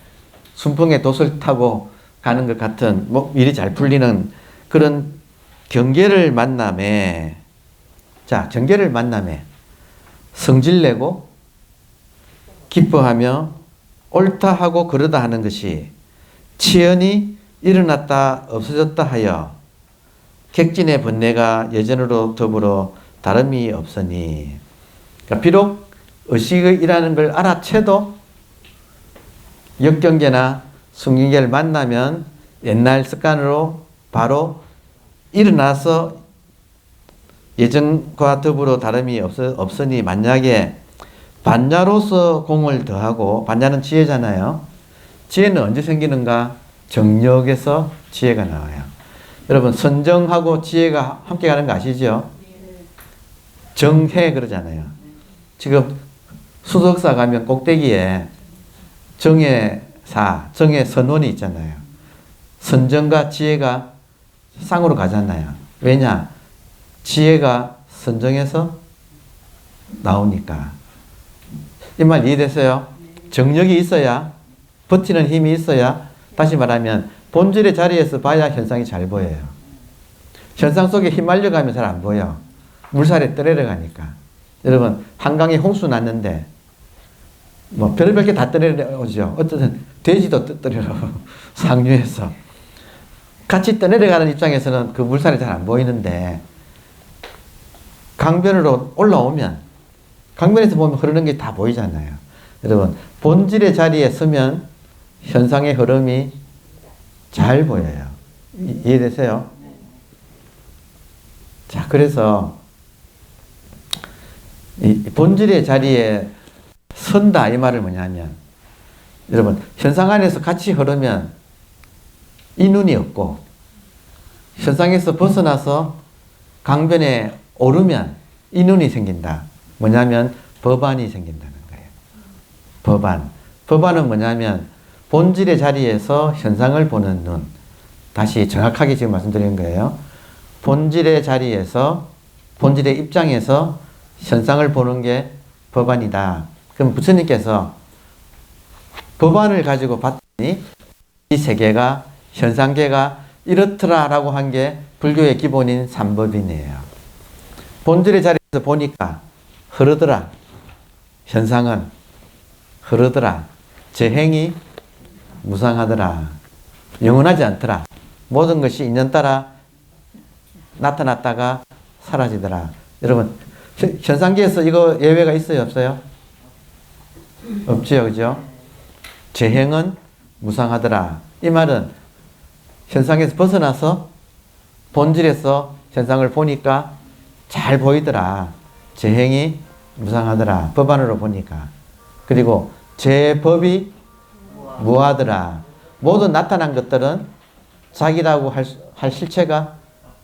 순풍의 돛을 타고 가는 것 같은 뭐 일이 잘 풀리는 그런 경계를 만남에, 자, 경계를 만남에 성질내고 기뻐하며 옳다 하고 그러다 하는 것이 치연이 일어났다 없어졌다 하여 객진의 번뇌가 예전으로 더불어 다름이 없으니, 그러니까 비록 의식이라는 걸 알아채도 역경계나 순경계를 만나면 옛날 습관으로 바로 일어나서 예전과 더불어 다름이 없으니, 만약에 반야로서 공을 더하고, 반야는 지혜잖아요. 지혜는 언제 생기는가? 정력에서 지혜가 나와요. 여러분, 선정하고 지혜가 함께 가는 거 아시죠? 정해 그러잖아요. 지금 수덕사 가면 꼭대기에 정해 선원이 있잖아요. 선정과 지혜가 쌍으로 가잖아요. 왜냐? 지혜가 선정해서 나오니까. 이 말 이해되세요? 정력이 있어야, 버티는 힘이 있어야, 다시 말하면 본질의 자리에서 봐야 현상이 잘 보여요. 현상 속에 휘말려 가면 잘 안 보여. 물살에 떠내려가니까. 여러분, 한강에 홍수 났는데 뭐 별별 게 다 떠내려오죠. 어쨌든 돼지도 떠내려 상류에서. 같이 떠내려가는 입장에서는 그 물살이 잘 안 보이는데, 강변으로 올라오면 강변에서 보면 흐르는 게 다 보이잖아요. 여러분, 본질의 자리에 서면 현상의 흐름이 잘 보여요. 이해되세요? 자, 그래서 이 본질의 자리에 선다 이 말은 뭐냐면, 여러분, 현상 안에서 같이 흐르면 이 눈이 없고, 현상에서 벗어나서 강변에 오르면 이 눈이 생긴다. 뭐냐면 법안이 생긴다는 거예요. 법안. 법안은 뭐냐면 본질의 자리에서 현상을 보는 눈. 다시 정확하게 지금 말씀드리는 거예요. 본질의 자리에서, 본질의 입장에서 현상을 보는 게 법안이다. 그럼 부처님께서 법안을 가지고 봤더니 이 세계가, 현상계가 이렇더라라고 한 게 불교의 기본인 삼법인이에요. 본질의 자리에서 보니까 흐르더라. 현상은 흐르더라. 재행이 무상하더라. 영원하지 않더라. 모든 것이 인연 따라 나타났다가 사라지더라. 여러분, 현상계에서 이거 예외가 있어요, 없어요? 없지요, 그죠? 재행은 무상하더라. 이 말은 현상에서 벗어나서 본질에서 현상을 보니까 잘 보이더라. 재행이 무상하더라. 법안으로 보니까. 그리고 제법이 무하더라. 모든 나타난 것들은 자기라고 할 실체가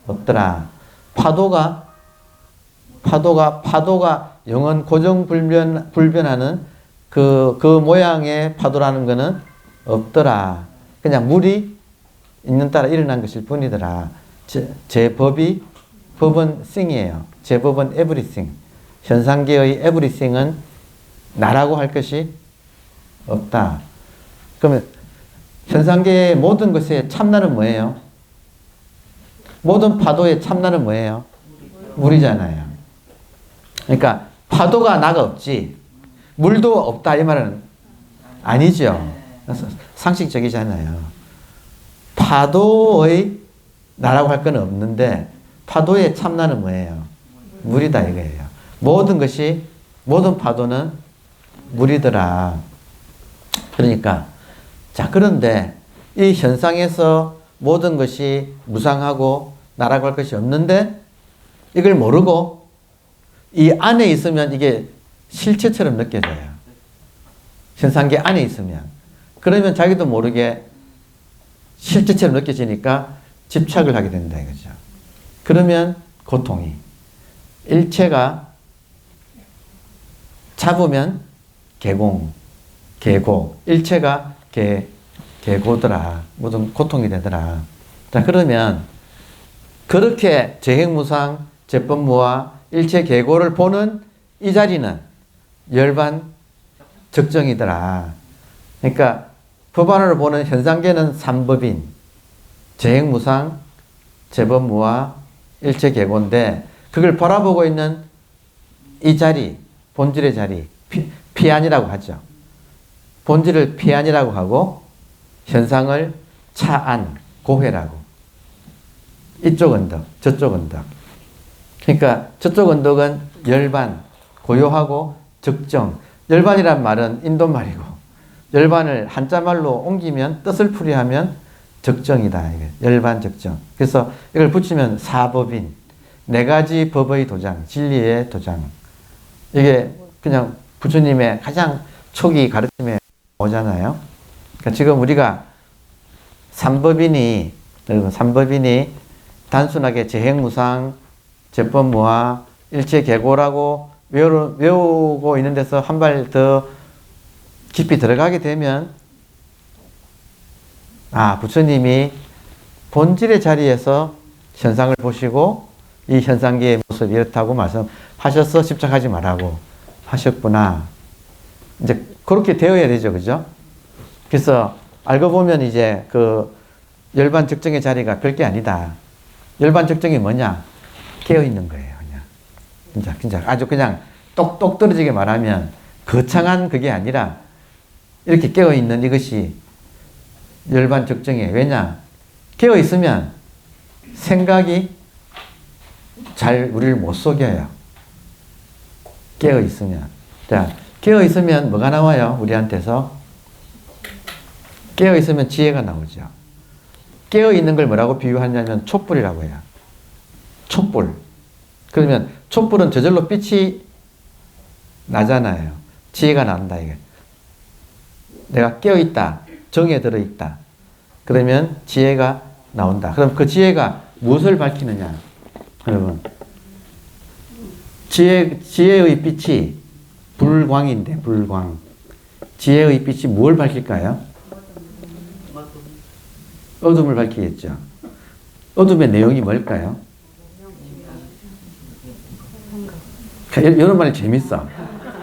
없더라. 파도가 영원 고정 불변하는 그 모양의 파도라는 것은 없더라. 그냥 물이 있는 따라 일어난 것일 뿐이더라. 제 법은 thing이에요. 제 법은 everything. 현상계의 everything은 나라고 할 것이 없다. 그러면 현상계의 모든 것의 참나는 뭐예요? 모든 파도의 참나는 뭐예요? 물이잖아요. 그러니까 파도가 나가 없지 물도 없다 이 말은 아니죠. 상식적이잖아요. 파도의 나라고 할 건 없는데 파도의 참나는 뭐예요? 물이다 이거예요. 모든 파도는 물이더라. 그러니까 자 그런데 이 현상에서 모든 것이 무상하고 나라고 할 것이 없는데 이걸 모르고 이 안에 있으면 이게 실체처럼 느껴져요. 현상계 안에 있으면. 그러면 자기도 모르게 실체처럼 느껴지니까 집착을 하게 된다 이거죠. 그러면 고통이. 일체가 잡으면 계고. 일체가 계고더라. 모든 고통이 되더라. 자, 그러면 그렇게 재행무상, 제법무와 일체 계고를 보는 이 자리는 열반 적정이더라. 그러니까 법안으로 보는 현상계는 삼법인, 재행무상, 제법무와 일체 계고인데 그걸 바라보고 있는 이 자리, 본질의 자리, 피안이라고 하죠. 본질을 피안이라고 하고 현상을 차안, 고회라고. 이쪽 언덕, 저쪽 언덕. 그러니까 저쪽 언덕은 열반, 고요하고 적정. 열반이란 말은 인도말이고 열반을 한자말로 옮기면 뜻을 풀이하면 적정이다. 열반 적정. 그래서 이걸 붙이면 사법인, 네 가지 법의 도장, 진리의 도장. 이게 그냥 부처님의 가장 초기 가르침에 오잖아요. 그러니까 지금 우리가 삼법인이 단순하게 재행무상, 제법무와 일체계고라고 외우고 있는 데서 한 발 더 깊이 들어가게 되면 부처님이 본질의 자리에서 현상을 보시고 이 현상계의 모습이 이렇다고 말씀하셔서 집착하지 말라고 하셨구나. 이제 그렇게 되어야 되죠. 그죠? 그래서 알고 보면 이제 그 열반 적정의 자리가 별게 아니다. 열반 적정이 뭐냐? 깨어 있는 거예요. 그냥. 진짜 아주 그냥 똑똑 떨어지게 말하면 거창한 그게 아니라 이렇게 깨어 있는 이것이 열반 적정이에요. 왜냐? 깨어 있으면 생각이 잘 우리를 못 속여요. 깨어 있으면. 자, 깨어 있으면 뭐가 나와요? 우리한테서 깨어 있으면 지혜가 나오죠. 깨어 있는 걸 뭐라고 비유하냐면 촛불이라고 해요. 촛불. 그러면 촛불은 저절로 빛이 나잖아요. 지혜가 난다 이게. 내가 깨어 있다. 정에 들어 있다. 그러면 지혜가 나온다. 그럼 그 지혜가 무엇을 밝히느냐? 여러분, 지혜의 빛이 불광인데, 불광. 지혜의 빛이 뭘 밝힐까요? 어둠을 밝히겠죠. 어둠의 내용이 뭘까요? 이런 말이 재밌어.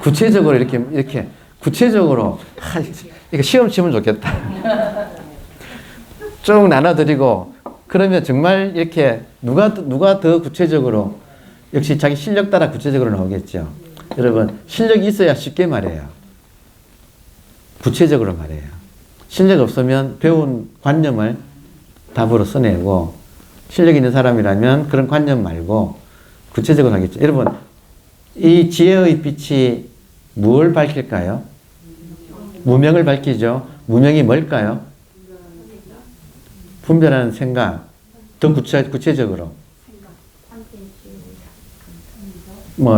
구체적으로 이렇게 구체적으로 이거 시험 치면 좋겠다. 쭉 나눠드리고 그러면 정말 이렇게 누가 더 구체적으로 역시 자기 실력 따라 구체적으로 나오겠죠. 여러분 실력이 있어야 쉽게 말해요. 구체적으로 말해요. 실력 없으면 배운 관념을 답으로 써내고 실력 있는 사람이라면 그런 관념 말고 구체적으로 하겠죠. 여러분 이 지혜의 빛이 무엇을 밝힐까요? 무명을 밝히죠. 무명이 뭘까요? 분별하는 생각. 더 구체적으로.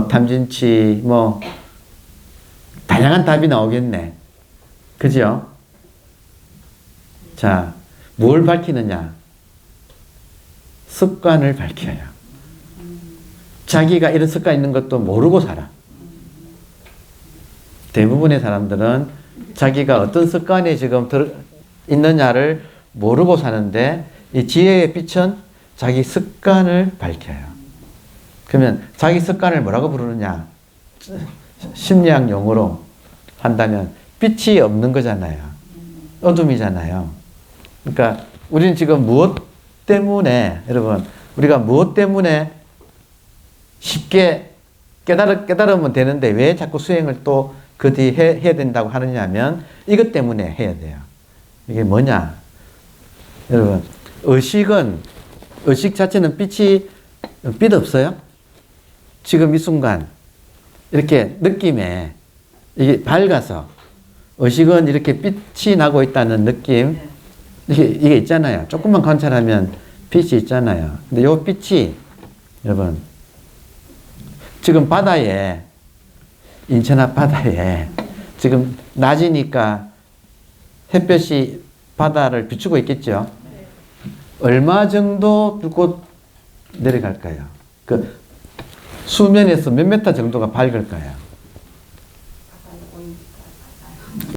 탐진치, 다양한 답이 나오겠네. 그죠? 자, 뭘 밝히느냐? 습관을 밝혀요. 자기가 이런 습관이 있는 것도 모르고 살아. 대부분의 사람들은 자기가 어떤 습관이 지금 있느냐를 모르고 사는데 이 지혜의 빛은 자기 습관을 밝혀요. 그러면 자기 습관을 뭐라고 부르느냐? 심리학 용어로 한다면 빛이 없는 거잖아요. 어둠이잖아요. 그러니까 우리는 지금 무엇 때문에 여러분 우리가 무엇 때문에 쉽게 깨달으면 되는데 왜 자꾸 수행을 또 그 뒤에 해야 된다고 하느냐 하면 이것 때문에 해야 돼요. 이게 뭐냐? 여러분 의식 자체는 빛 없어요? 지금 이 순간 이렇게 느낌에 이게 밝아서 의식은 이렇게 빛이 나고 있다는 느낌 이게 있잖아요. 조금만 관찰하면 빛이 있잖아요. 근데 이 빛이 여러분 지금 바다에 인천 앞 바다에 지금 낮이니까 햇볕이 바다를 비추고 있겠죠. 얼마 정도 불꽃 내려갈까요? 그 수면에서 몇 미터 정도가 밝을까요?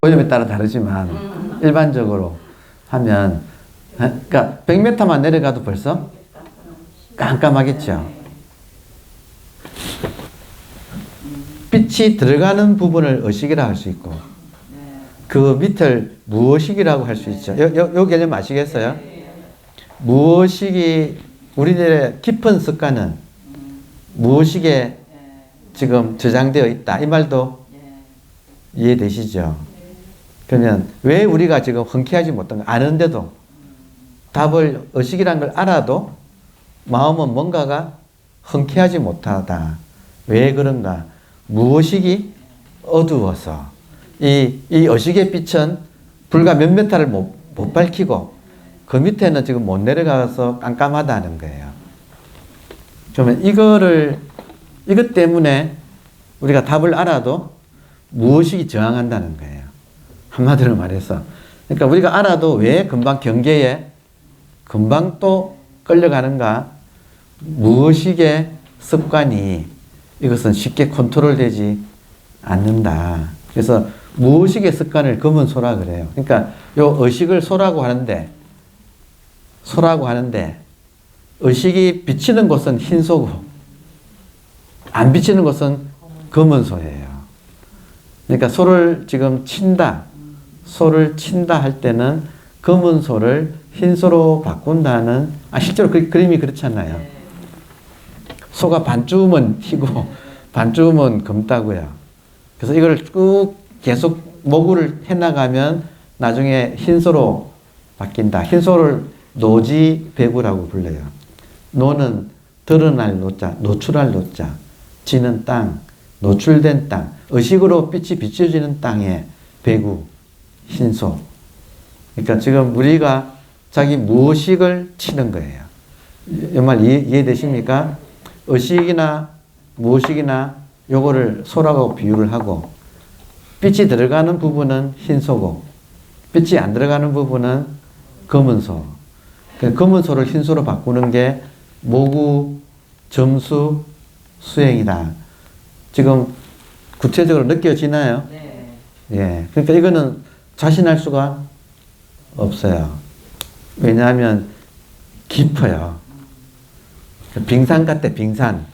오염에 따라 다르지만 일반적으로 하면 그러니까 100m만 내려가도 벌써 깜깜하겠죠. 빛이 들어가는 부분을 의식이라 할 수 있고 그 밑을 무의식이라고 할 수 있죠. 요 개념 아시겠어요? 무의식이 우리들의 깊은 습관은 무의식에 지금 저장되어 있다. 이 말도 이해되시죠? 그러면 왜 우리가 지금 흔쾌하지 못한 거 아는데도 답을 의식이라는 걸 알아도 마음은 뭔가가 흔쾌하지 못하다. 왜 그런가? 무의식이 어두워서 이 의식의 빛은 불과 몇 미터를 못 밝히고 그 밑에는 지금 못 내려가서 깜깜하다는 거예요. 그러면 이것 때문에 우리가 답을 알아도 무의식이 저항한다는 거예요. 한마디로 말해서. 그러니까 우리가 알아도 왜 금방 경계에 금방 또 끌려가는가? 무의식의 습관이 이것은 쉽게 컨트롤되지 않는다. 그래서 무의식의 습관을 검은소라 그래요. 그러니까 요 의식을 소라고 하는데 의식이 비치는 곳은 흰소고 안 비치는 곳은 검은소예요. 그러니까 소를 지금 소를 친다 할 때는 검은소를 흰소로 바꾼다는 실제로 그림이 그렇잖아요. 소가 반쯤은 희고 반쯤은 검다고요. 그래서 이걸 쭉 계속 모구를 해나가면 나중에 흰소로 바뀐다. 흰소를 노지배구라고 불러요. 노는 드러날 노자, 노출할 노자, 지는 땅, 노출된 땅, 의식으로 빛이 비춰지는 땅의 배구, 흰소. 그러니까 지금 우리가 자기 무의식을 치는 거예요. 이 말 이해되십니까? 의식이나 무의식이나 요거를 소라고 비유를 하고 빛이 들어가는 부분은 흰소고 빛이 안 들어가는 부분은 검은소. 검은소를 흰소로 바꾸는 게 모구 점수 수행이다. 지금 구체적으로 느껴지나요? 네. 예. 그러니까 이거는 자신할 수가 없어요. 왜냐하면 깊어요. 빙산 같아, 빙산.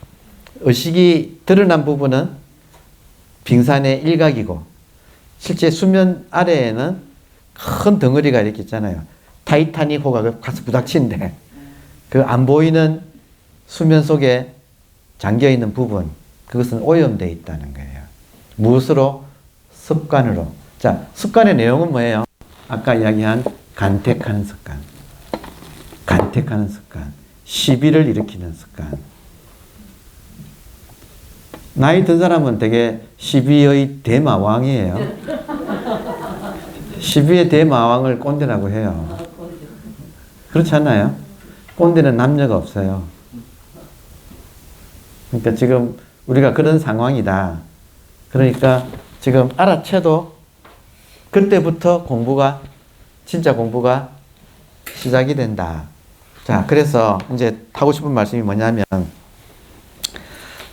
의식이 드러난 부분은 빙산의 일각이고, 실제 수면 아래에는 큰 덩어리가 이렇게 있잖아요. 타이타닉 호가 가서 부닥치는데, 그 안 보이는 수면 속에 잠겨 있는 부분, 그것은 오염되어 있다는 거예요. 무엇으로? 습관으로. 자, 습관의 내용은 뭐예요? 아까 이야기한 간택하는 습관. 간택하는 습관. 시비를 일으키는 습관. 나이 든 사람은 되게 시비의 대마왕이에요. 시비의 대마왕을 꼰대라고 해요. 그렇지 않나요? 꼰대는 남녀가 없어요. 그러니까 지금 우리가 그런 상황이다. 그러니까 지금 알아채도 그때부터 진짜 공부가 시작이 된다. 자, 그래서 이제 하고 싶은 말씀이 뭐냐면,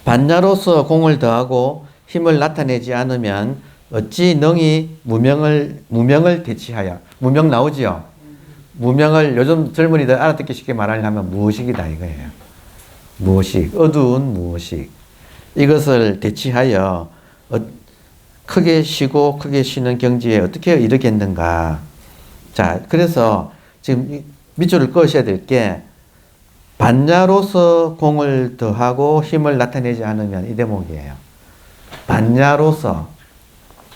반야로서 공을 더하고 힘을 나타내지 않으면 어찌 능히 무명을 대치하여. 무명 나오지요? 무명을 요즘 젊은이들 알아듣기 쉽게 말하려면 무의식이다 이거예요. 무의식, 어두운 무의식. 이것을 대치하여 크게 쉬고 크게 쉬는 경지에 어떻게 이르겠는가. 자, 그래서 지금 밑줄을 그으셔야 될 게, 반야로서 공을 더하고 힘을 나타내지 않으면, 이 대목이에요. 반야로서,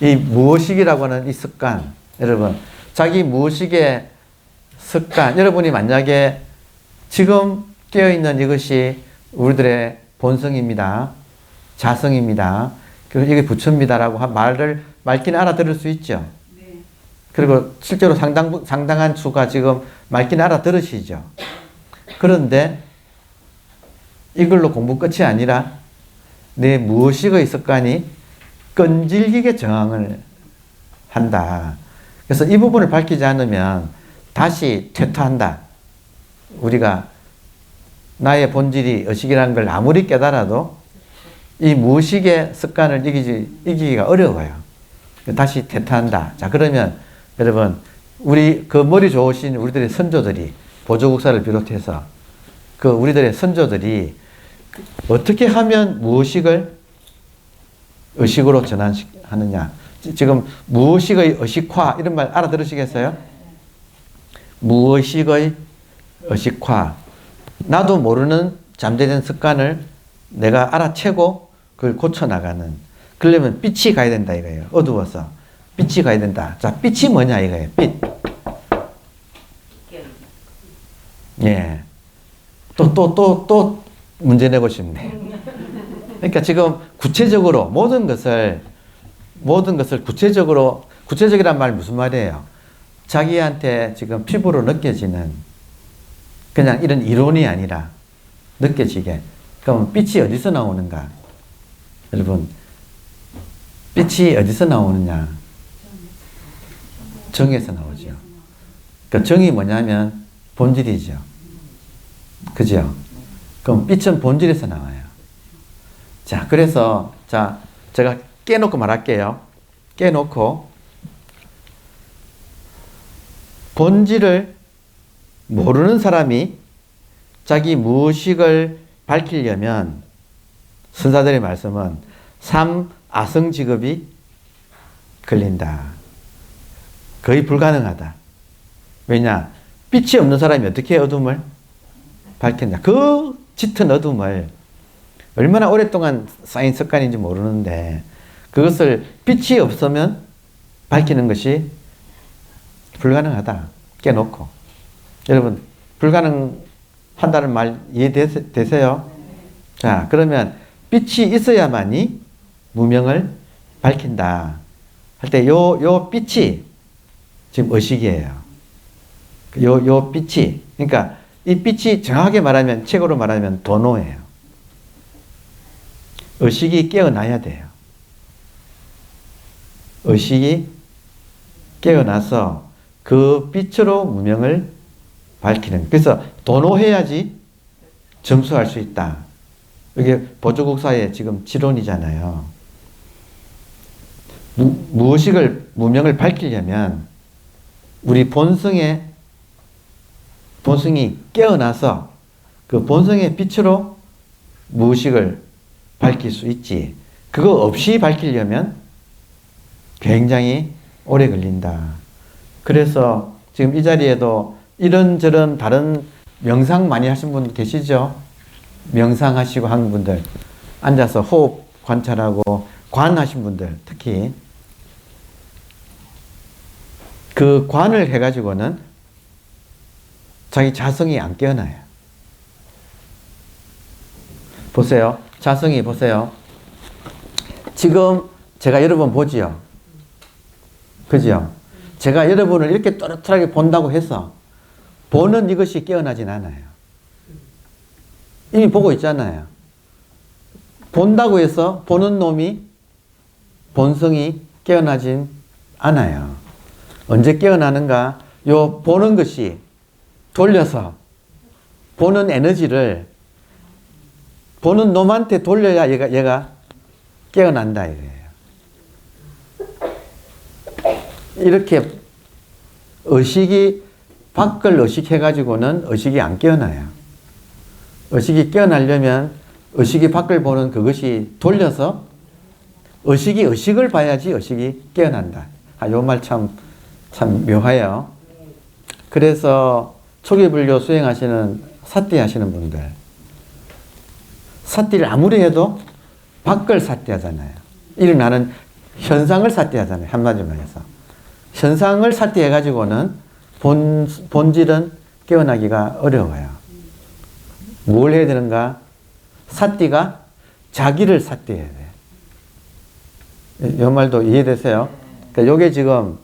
이 무의식이라고 하는 이 습관, 여러분, 자기 무의식의 습관, 여러분이 만약에 지금 깨어있는 이것이 우리들의 본성입니다. 자성입니다. 그리고 이게 부처입니다라고 한 말을 맑긴 알아들을 수 있죠. 그리고 실제로 상당한 수가 지금 맑긴 알아들으시죠. 그런데 이걸로 공부 끝이 아니라 내 무의식의 습관이 끈질기게 저항을 한다. 그래서 이 부분을 밝히지 않으면 다시 퇴토한다. 우리가 나의 본질이 의식이라는 걸 아무리 깨달아도 이 무의식의 습관을 이기기가 어려워요. 다시 퇴토한다. 자, 그러면 여러분, 우리 그 머리 좋으신 우리들의 선조들이, 보조국사를 비롯해서 그 우리들의 선조들이 어떻게 하면 무의식을 의식으로 전환하느냐. 지금 무의식의 의식화, 이런 말 알아들으시겠어요? 무의식의 의식화. 나도 모르는 잠재된 습관을 내가 알아채고 그걸 고쳐나가는. 그러려면 빛이 가야 된다 이거예요. 어두워서. 빛이 가야 된다. 자, 빛이 뭐냐 이거예요. 빛. 예. 또 문제 내고 싶네. 그러니까 지금 구체적으로 모든 것을 구체적이란 말 무슨 말이에요? 자기한테 지금 피부로 느껴지는, 그냥 이런 이론이 아니라 느껴지게. 그럼 빛이 어디서 나오는가? 여러분, 빛이 어디서 나오느냐? 정에서 나오죠. 그러니까 정이 뭐냐면 본질이죠. 그죠? 그럼 빛은 본질에서 나와요. 자, 그래서, 자, 제가 깨놓고 말할게요. 깨놓고, 본질을 모르는 사람이 자기 무의식을 밝히려면, 선사들의 말씀은 삼아성직업이 걸린다. 거의 불가능하다. 왜냐? 빛이 없는 사람이 어떻게 어둠을 밝혔냐. 그 짙은 어둠을 얼마나 오랫동안 쌓인 습관인지 모르는데, 그것을 빛이 없으면 밝히는 것이 불가능하다. 깨놓고. 여러분, 불가능한다는 말 이해되세요? 자, 그러면 빛이 있어야만이 무명을 밝힌다. 할 때 요 빛이 지금 의식이에요. 요 빛이. 그러니까 이 빛이 정확하게 말하면, 책으로 말하면 도노예요. 의식이 깨어나야 돼요. 의식이 깨어나서 그 빛으로 무명을 밝히는. 그래서 도노해야지 점수할 수 있다. 이게 보조국사의 지금 지론이잖아요. 무의식을, 무명을 밝히려면 우리 본성이 깨어나서 그 본성의 빛으로 무의식을 밝힐 수 있지. 그거 없이 밝히려면 굉장히 오래 걸린다. 그래서 지금 이 자리에도 이런저런 다른 명상 많이 하신 분 계시죠? 명상하시고 하는 분들, 앉아서 호흡 관찰하고 관하신 분들, 특히 그 관을 해가지고는 자기 자성이 안 깨어나요. 보세요. 자성이 보세요. 지금 제가 여러분 보지요? 그죠? 제가 여러분을 이렇게 또렷하게 본다고 해서 보는 이것이 깨어나진 않아요. 이미 보고 있잖아요. 본다고 해서 보는 놈이, 본성이 깨어나진 않아요. 언제 깨어나는가? 요 보는 것이 돌려서 보는 에너지를 보는 놈한테 돌려야 얘가 깨어난다 이거예요. 이렇게 의식이 밖을 의식해가지고는 의식이 안 깨어나요. 의식이 깨어나려면 의식이 밖을 보는 그것이 돌려서 의식이 의식을 봐야지 의식이 깨어난다. 요 말 참 묘해요. 그래서 초기불교 수행하시는 사띠 하시는 분들, 사띠를 아무리 해도 밖을 사띠하잖아요. 일어나는 현상을 사띠하잖아요. 한마디로 해서. 현상을 사띠해가지고는 본질은 깨어나기가 어려워요. 뭘 해야 되는가? 사띠가 자기를 사띠해야 돼. 이 말도 이해되세요? 그러니까 이게 지금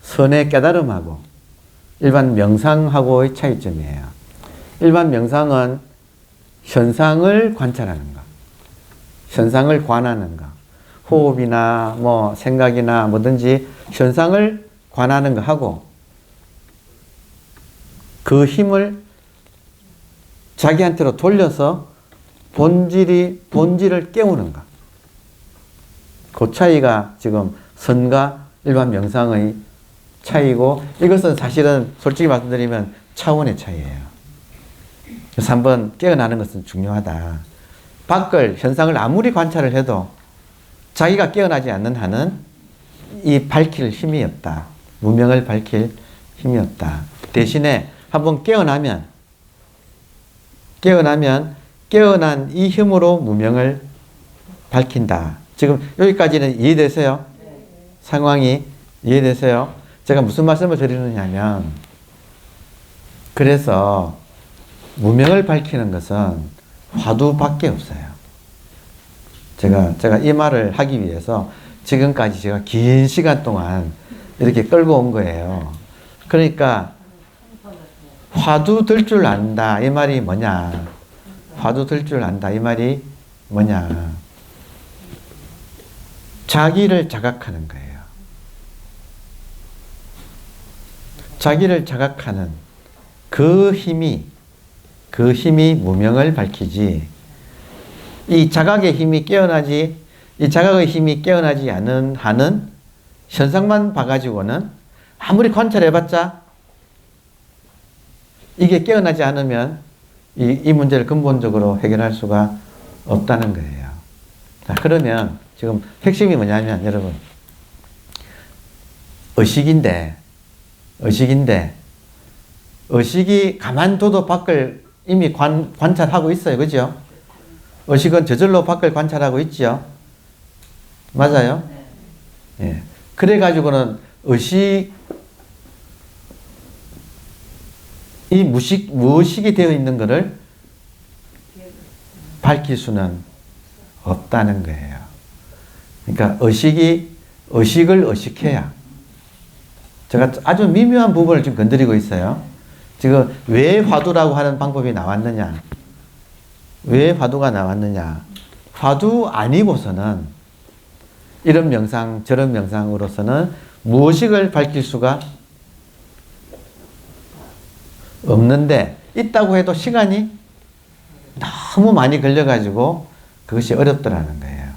선의 깨달음하고 일반 명상하고의 차이점이에요. 일반 명상은 현상을 관찰하는 거, 현상을 관하는 거, 호흡이나 뭐 생각이나 뭐든지 현상을 관하는 거 하고 그 힘을 자기한테로 돌려서 본질을 깨우는 거. 그 차이가 지금 선과 일반 명상의 차이고, 이것은 사실은 솔직히 말씀드리면 차원의 차이예요. 그래서 한번 깨어나는 것은 중요하다. 밖을, 현상을 아무리 관찰을 해도 자기가 깨어나지 않는 한은 이 밝힐 힘이 없다. 무명을 밝힐 힘이 없다. 대신에 한번 깨어나면 깨어난 이 힘으로 무명을 밝힌다. 지금 여기까지는 이해되세요? 상황이 이해되세요? 제가 무슨 말씀을 드리느냐면, 그래서 무명을 밝히는 것은 화두밖에 없어요. 제가 이 말을 하기 위해서 지금까지 제가 긴 시간 동안 이렇게 끌고 온 거예요. 그러니까 화두 들 줄 안다 이 말이 뭐냐? 화두 들 줄 안다 이 말이 뭐냐? 자기를 자각하는 거예요. 자기를 자각하는 그 힘이 무명을 밝히지, 이 자각의 힘이 깨어나지 않은 한은 현상만 봐가지고는 아무리 관찰해봤자 이게 깨어나지 않으면 이 문제를 근본적으로 해결할 수가 없다는 거예요. 자, 그러면 지금 핵심이 뭐냐면, 여러분, 의식인데 의식이 가만둬도 밖을 이미 관찰하고 있어요. 그죠? 의식은 저절로 밖을 관찰하고 있죠. 맞아요? 예. 그래가지고는 의식이 무의식이 되어 있는 것을 밝힐 수는 없다는 거예요. 그러니까 의식을 의식해야. 제가 아주 미묘한 부분을 지금 건드리고 있어요. 지금 왜 화두라고 하는 방법이 나왔느냐? 왜 화두가 나왔느냐? 화두 아니고서는 이런 명상, 저런 명상으로서는 무의식을 밝힐 수가 없는데, 있다고 해도 시간이 너무 많이 걸려가지고 그것이 어렵더라는 거예요.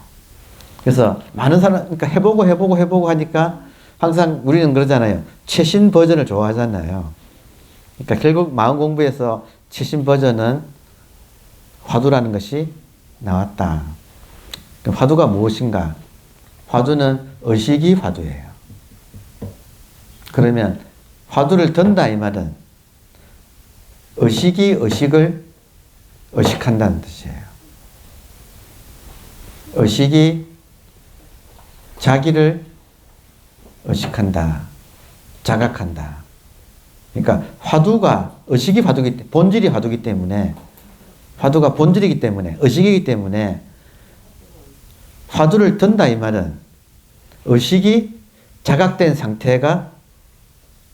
그래서 많은 사람, 그러니까 해보고 하니까 항상 우리는 그러잖아요. 최신 버전을 좋아하잖아요. 그러니까 결국 마음 공부에서 최신 버전은 화두라는 것이 나왔다. 화두가 무엇인가? 화두는 의식이 화두예요. 그러면 화두를 든다 이 말은 의식이 의식을 의식한다는 뜻이에요. 의식이 자기를 의식한다, 자각한다. 그러니까 화두가 의식이 본질이 화두기 때문에, 화두가 본질이기 때문에, 의식이기 때문에 화두를 든다 이 말은 의식이 자각된 상태가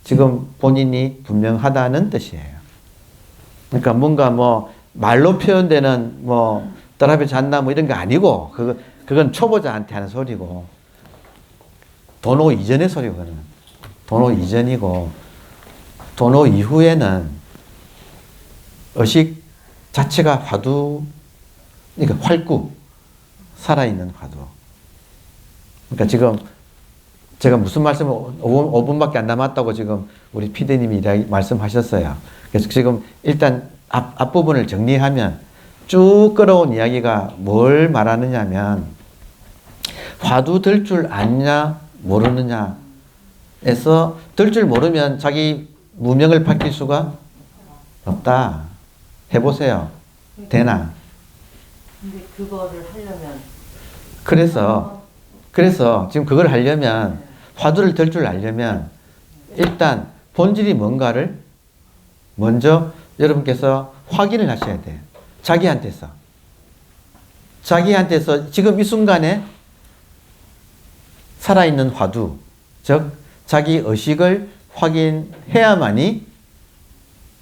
지금 본인이 분명하다는 뜻이에요. 그러니까 뭔가 뭐 말로 표현되는 뭐 떠라비 잤나 뭐 이런 거 아니고, 그건 초보자한테 하는 소리고, 도노 이전의 소리거든. 도노 이전이고, 도노 이후에는 자체가 화두, 그러니까 활구, 살아있는 화두. 그러니까 지금 제가 무슨 말씀을 5분밖에 안 남았다고 지금 우리 PD님이 말씀하셨어요. 그래서 지금 일단 앞부분을 정리하면 쭉 끌어온 이야기가 뭘 말하느냐 하면 화두 들 줄 아느냐 모르느냐에서 들 줄 모르면 자기 무명을 밝힐 수가 없다. 해보세요. 되나? 근데 그거를 하려면 그래서 지금 그걸 하려면 화두를 들 줄 알려면 일단 본질이 뭔가를 먼저 여러분께서 확인을 하셔야 돼요. 자기한테서 지금 이 순간에 살아있는 화두, 즉 자기 의식을 확인해야만이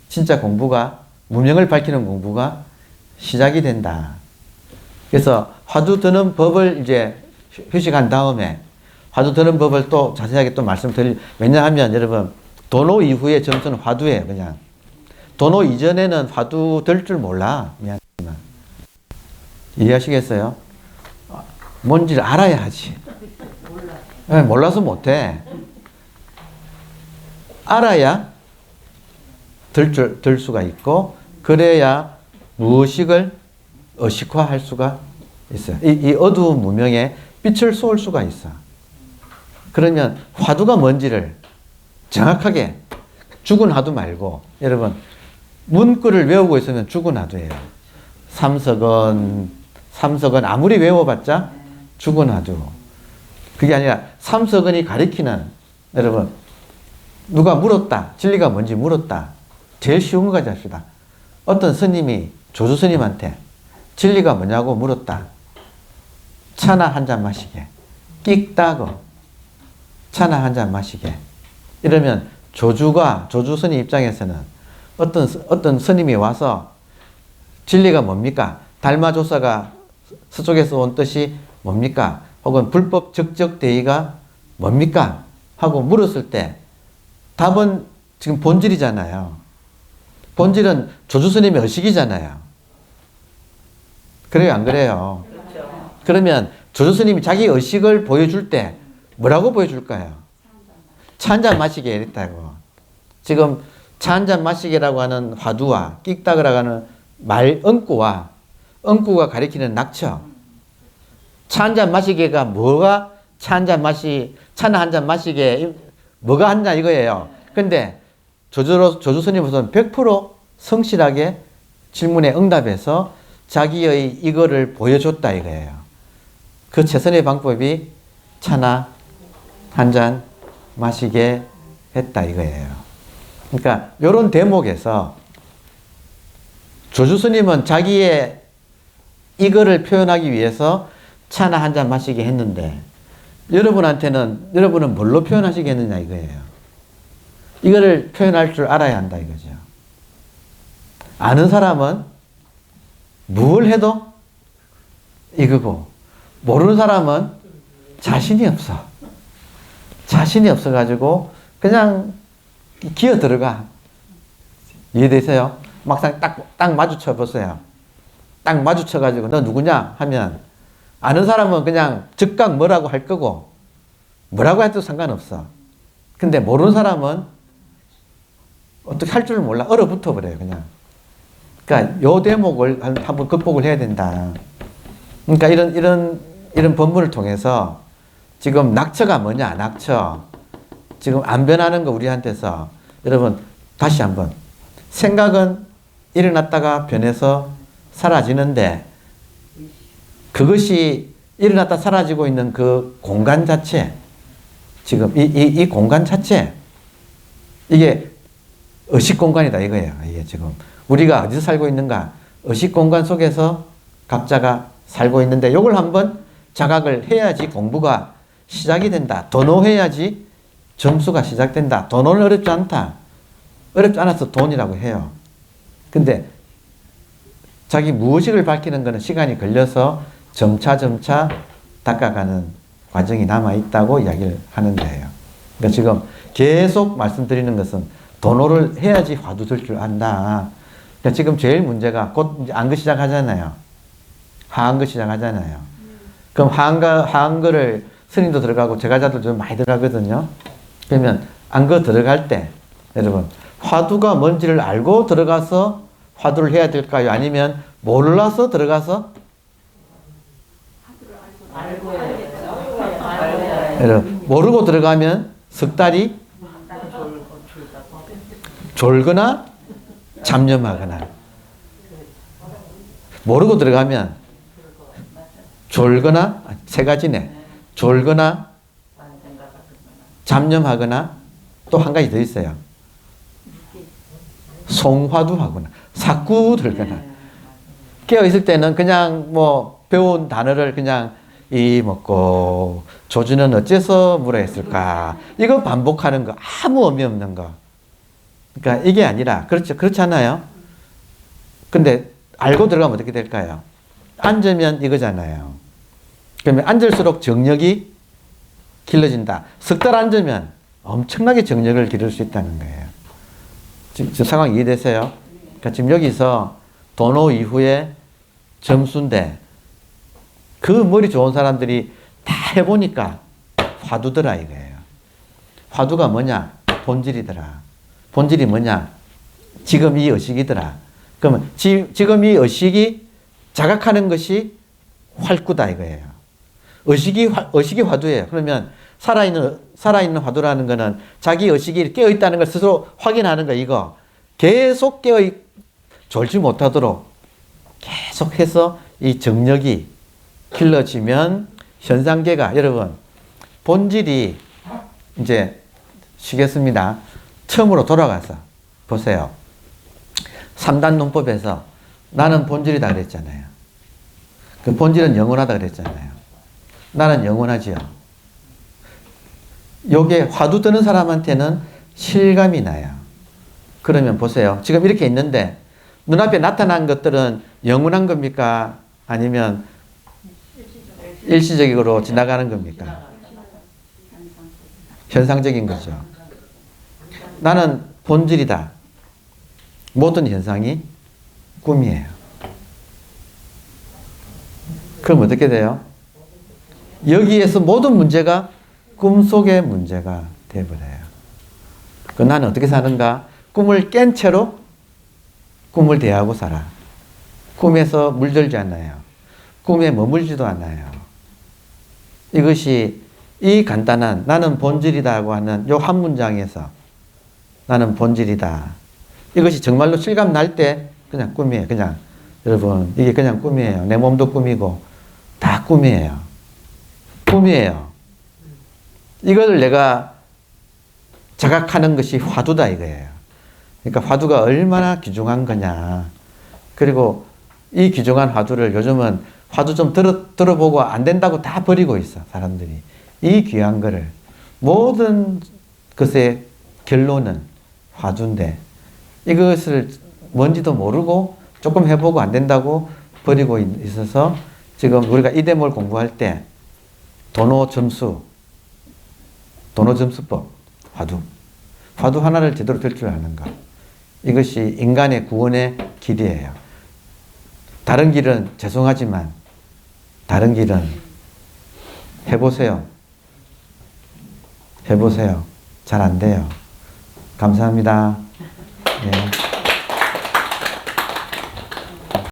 진짜 공부가, 무명을 밝히는 공부가 시작이 된다. 그래서 화두 드는 법을 이제 휴식한 다음에 화두 드는 법을 또 자세하게 또 말씀드릴, 왜냐하면 여러분 도노 이후의 점수는 화두예요. 그냥 도노 이전에는 화두 들 줄 몰라. 미안하지만 이해하시겠어요? 뭔지를 알아야 하지. 네, 몰라서 못해. 알아야 들 수가 있고, 그래야 무의식을 의식화할 수가 있어요. 이 어두운 무명에 빛을 쏠 수가 있어. 그러면 화두가 뭔지를 정확하게, 죽은 화두 말고, 여러분 문구를 외우고 있으면 죽은 화두예요. 삼석은 아무리 외워봤자 죽은 화두. 그게 아니라 삼석은이 가리키는, 여러분 누가 물었다, 진리가 뭔지 물었다. 제일 쉬운 거 가져갑시다. 어떤 스님이 조주 스님한테 진리가 뭐냐고 물었다. 차나 한 잔 마시게. 끽따거. 차나 한 잔 마시게. 이러면 조주 스님 입장에서는 어떤 스님이 와서 진리가 뭡니까? 달마조사가 서쪽에서 온 뜻이 뭡니까? 혹은 불법 적적대의가 뭡니까? 하고 물었을 때 답은 지금 본질이잖아요. 본질은 조주 스님의 의식이잖아요. 그래요, 안 그래요? 그렇죠. 그러면 조주 스님이 자기 의식을 보여줄 때 뭐라고 보여줄까요? 차 한 잔 마시게 이랬다고. 지금 차 한 잔 마시게라고 하는 화두와 끽따그라고 하는 엉구가 가리키는 낙처. 차 한 잔 마시게가 뭐가 차나 한 잔 마시게 뭐가 하냐 이거예요. 근데 조주 스님은 100% 성실하게 질문에 응답해서 자기의 이거를 보여줬다 이거예요. 그 최선의 방법이 차나 한 잔 마시게 했다 이거예요. 그러니까 이런 대목에서 조주 스님은 자기의 이거를 표현하기 위해서 차나 한 잔 마시게 했는데 여러분은 뭘로 표현하시겠느냐 이거예요. 이거를 표현할 줄 알아야 한다 이거죠. 아는 사람은 뭘 해도 이거고, 모르는 사람은 자신이 없어가지고 그냥 기어 들어가. 이해되세요? 막상 딱 마주쳐 보세요. 딱 마주쳐가지고 너 누구냐 하면 아는 사람은 그냥 즉각 뭐라고 할 거고 뭐라고 해도 상관없어. 근데 모르는 사람은 어떻게 할 줄 몰라. 얼어붙어 버려요 그냥. 그러니까 요 대목을 한번 극복을 해야 된다. 그러니까 이런 본문을 통해서 지금 낙처가 뭐냐, 낙처. 지금 안 변하는 거 우리한테서 여러분 다시 한번, 생각은 일어났다가 변해서 사라지는데 그것이 일어났다 사라지고 있는 그 공간 자체, 지금 이 공간 자체, 이게 의식 공간이다 이거예요. 이게 지금 우리가 어디서 살고 있는가, 의식 공간 속에서 각자가 살고 있는데 이걸 한번 자각을 해야지 공부가 시작이 된다. 도노해야지 점수가 시작된다. 도노는 어렵지 않다. 어렵지 않아서 돈이라고 해요. 근데 자기 무의식을 밝히는 것은 시간이 걸려서 점차 닦아가는 과정이 남아있다고 이야기를 하는 거예요. 그러니까 지금 계속 말씀드리는 것은 도노를 해야지 화두 들 줄 안다. 그러니까 지금 제일 문제가 곧 이제 안거 시작하잖아요. 화안거 시작하잖아요. 그럼 화안거를 스님도 들어가고 제가자들도 좀 많이 들어가거든요. 그러면 안거 들어갈 때 여러분 화두가 뭔지를 알고 들어가서 화두를 해야 될까요? 아니면 몰라서 들어가서? 알고 해야 되죠. 알고 해야 돼요. 여러분 모르고 들어가면 석달이 졸거나 잡념하거나, 모르고 들어가면 졸거나, 세 가지네. 졸거나 잡념하거나, 또 한 가지 더 있어요. 송화두하거나 사꾸 들거나. 깨어있을 때는 그냥 뭐 배운 단어를 그냥 이 먹고 조주는 어째서 물어 했을까, 이거 반복하는 거, 아무 의미 없는 거. 그러니까 이게 아니라, 그렇죠, 그렇잖아요. 근데 알고 들어가면 어떻게 될까요? 앉으면 이거잖아요. 그러면 앉을수록 정력이 길러진다. 석 달 앉으면 엄청나게 정력을 기를 수 있다는 거예요. 지금 상황 이해되세요? 그러니까 지금 여기서 도노 이후에 점수인데, 그 머리 좋은 사람들이 다 해보니까 화두더라 이거예요. 화두가 뭐냐? 본질이더라. 본질이 뭐냐? 지금 이 의식이더라. 그러면 지금 이 의식이 자각하는 것이 활구다 이거예요. 의식이 화두예요. 그러면 살아있는 화두라는 거는 자기 의식이 깨어있다는 걸 스스로 확인하는 거, 이거. 계속 졸지 못하도록 계속해서 이 정력이 길러지면 현상계가, 여러분, 본질이 이제 쉬겠습니다. 처음으로 돌아가서 보세요. 3단 논법에서 나는 본질이다 그랬잖아요. 그 본질은 영원하다 그랬잖아요. 나는 영원하지요. 요게 화두 드는 사람한테는 실감이 나요. 그러면 보세요. 지금 이렇게 있는데 눈앞에 나타난 것들은 영원한 겁니까? 아니면 일시적으로 지나가는 겁니까? 현상적인 거죠. 나는 본질이다. 모든 현상이 꿈이에요. 그럼 어떻게 돼요? 여기에서 모든 문제가 꿈속의 문제가 되어버려요. 그 나는 어떻게 사는가? 꿈을 깬 채로 꿈을 대하고 살아. 꿈에서 물들지 않아요. 꿈에 머물지도 않아요. 이것이 이 간단한 나는 본질이다고 하는 요 한 문장에서 나는 본질이다. 이것이 정말로 실감 날 때 그냥 꿈이에요. 그냥 여러분 이게 그냥 꿈이에요. 내 몸도 꿈이고 다 꿈이에요. 꿈이에요. 이걸 내가 자각하는 것이 화두다 이거예요. 그러니까 화두가 얼마나 귀중한 거냐. 그리고 이 귀중한 화두를 요즘은 화두 좀 들어보고 안 된다고 다 버리고 있어 사람들이. 이 귀한 거를, 모든 것의 결론은 화두인데 이것을 뭔지도 모르고 조금 해보고 안 된다고 버리고 있어서 지금 우리가 이대몰 공부할 때 도노점수법, 화두 하나를 제대로 될 줄 아는 것, 이것이 인간의 구원의 길이에요. 다른 길은 죄송하지만 다른 길은 해보세요. 잘 안 돼요. 감사합니다. 네.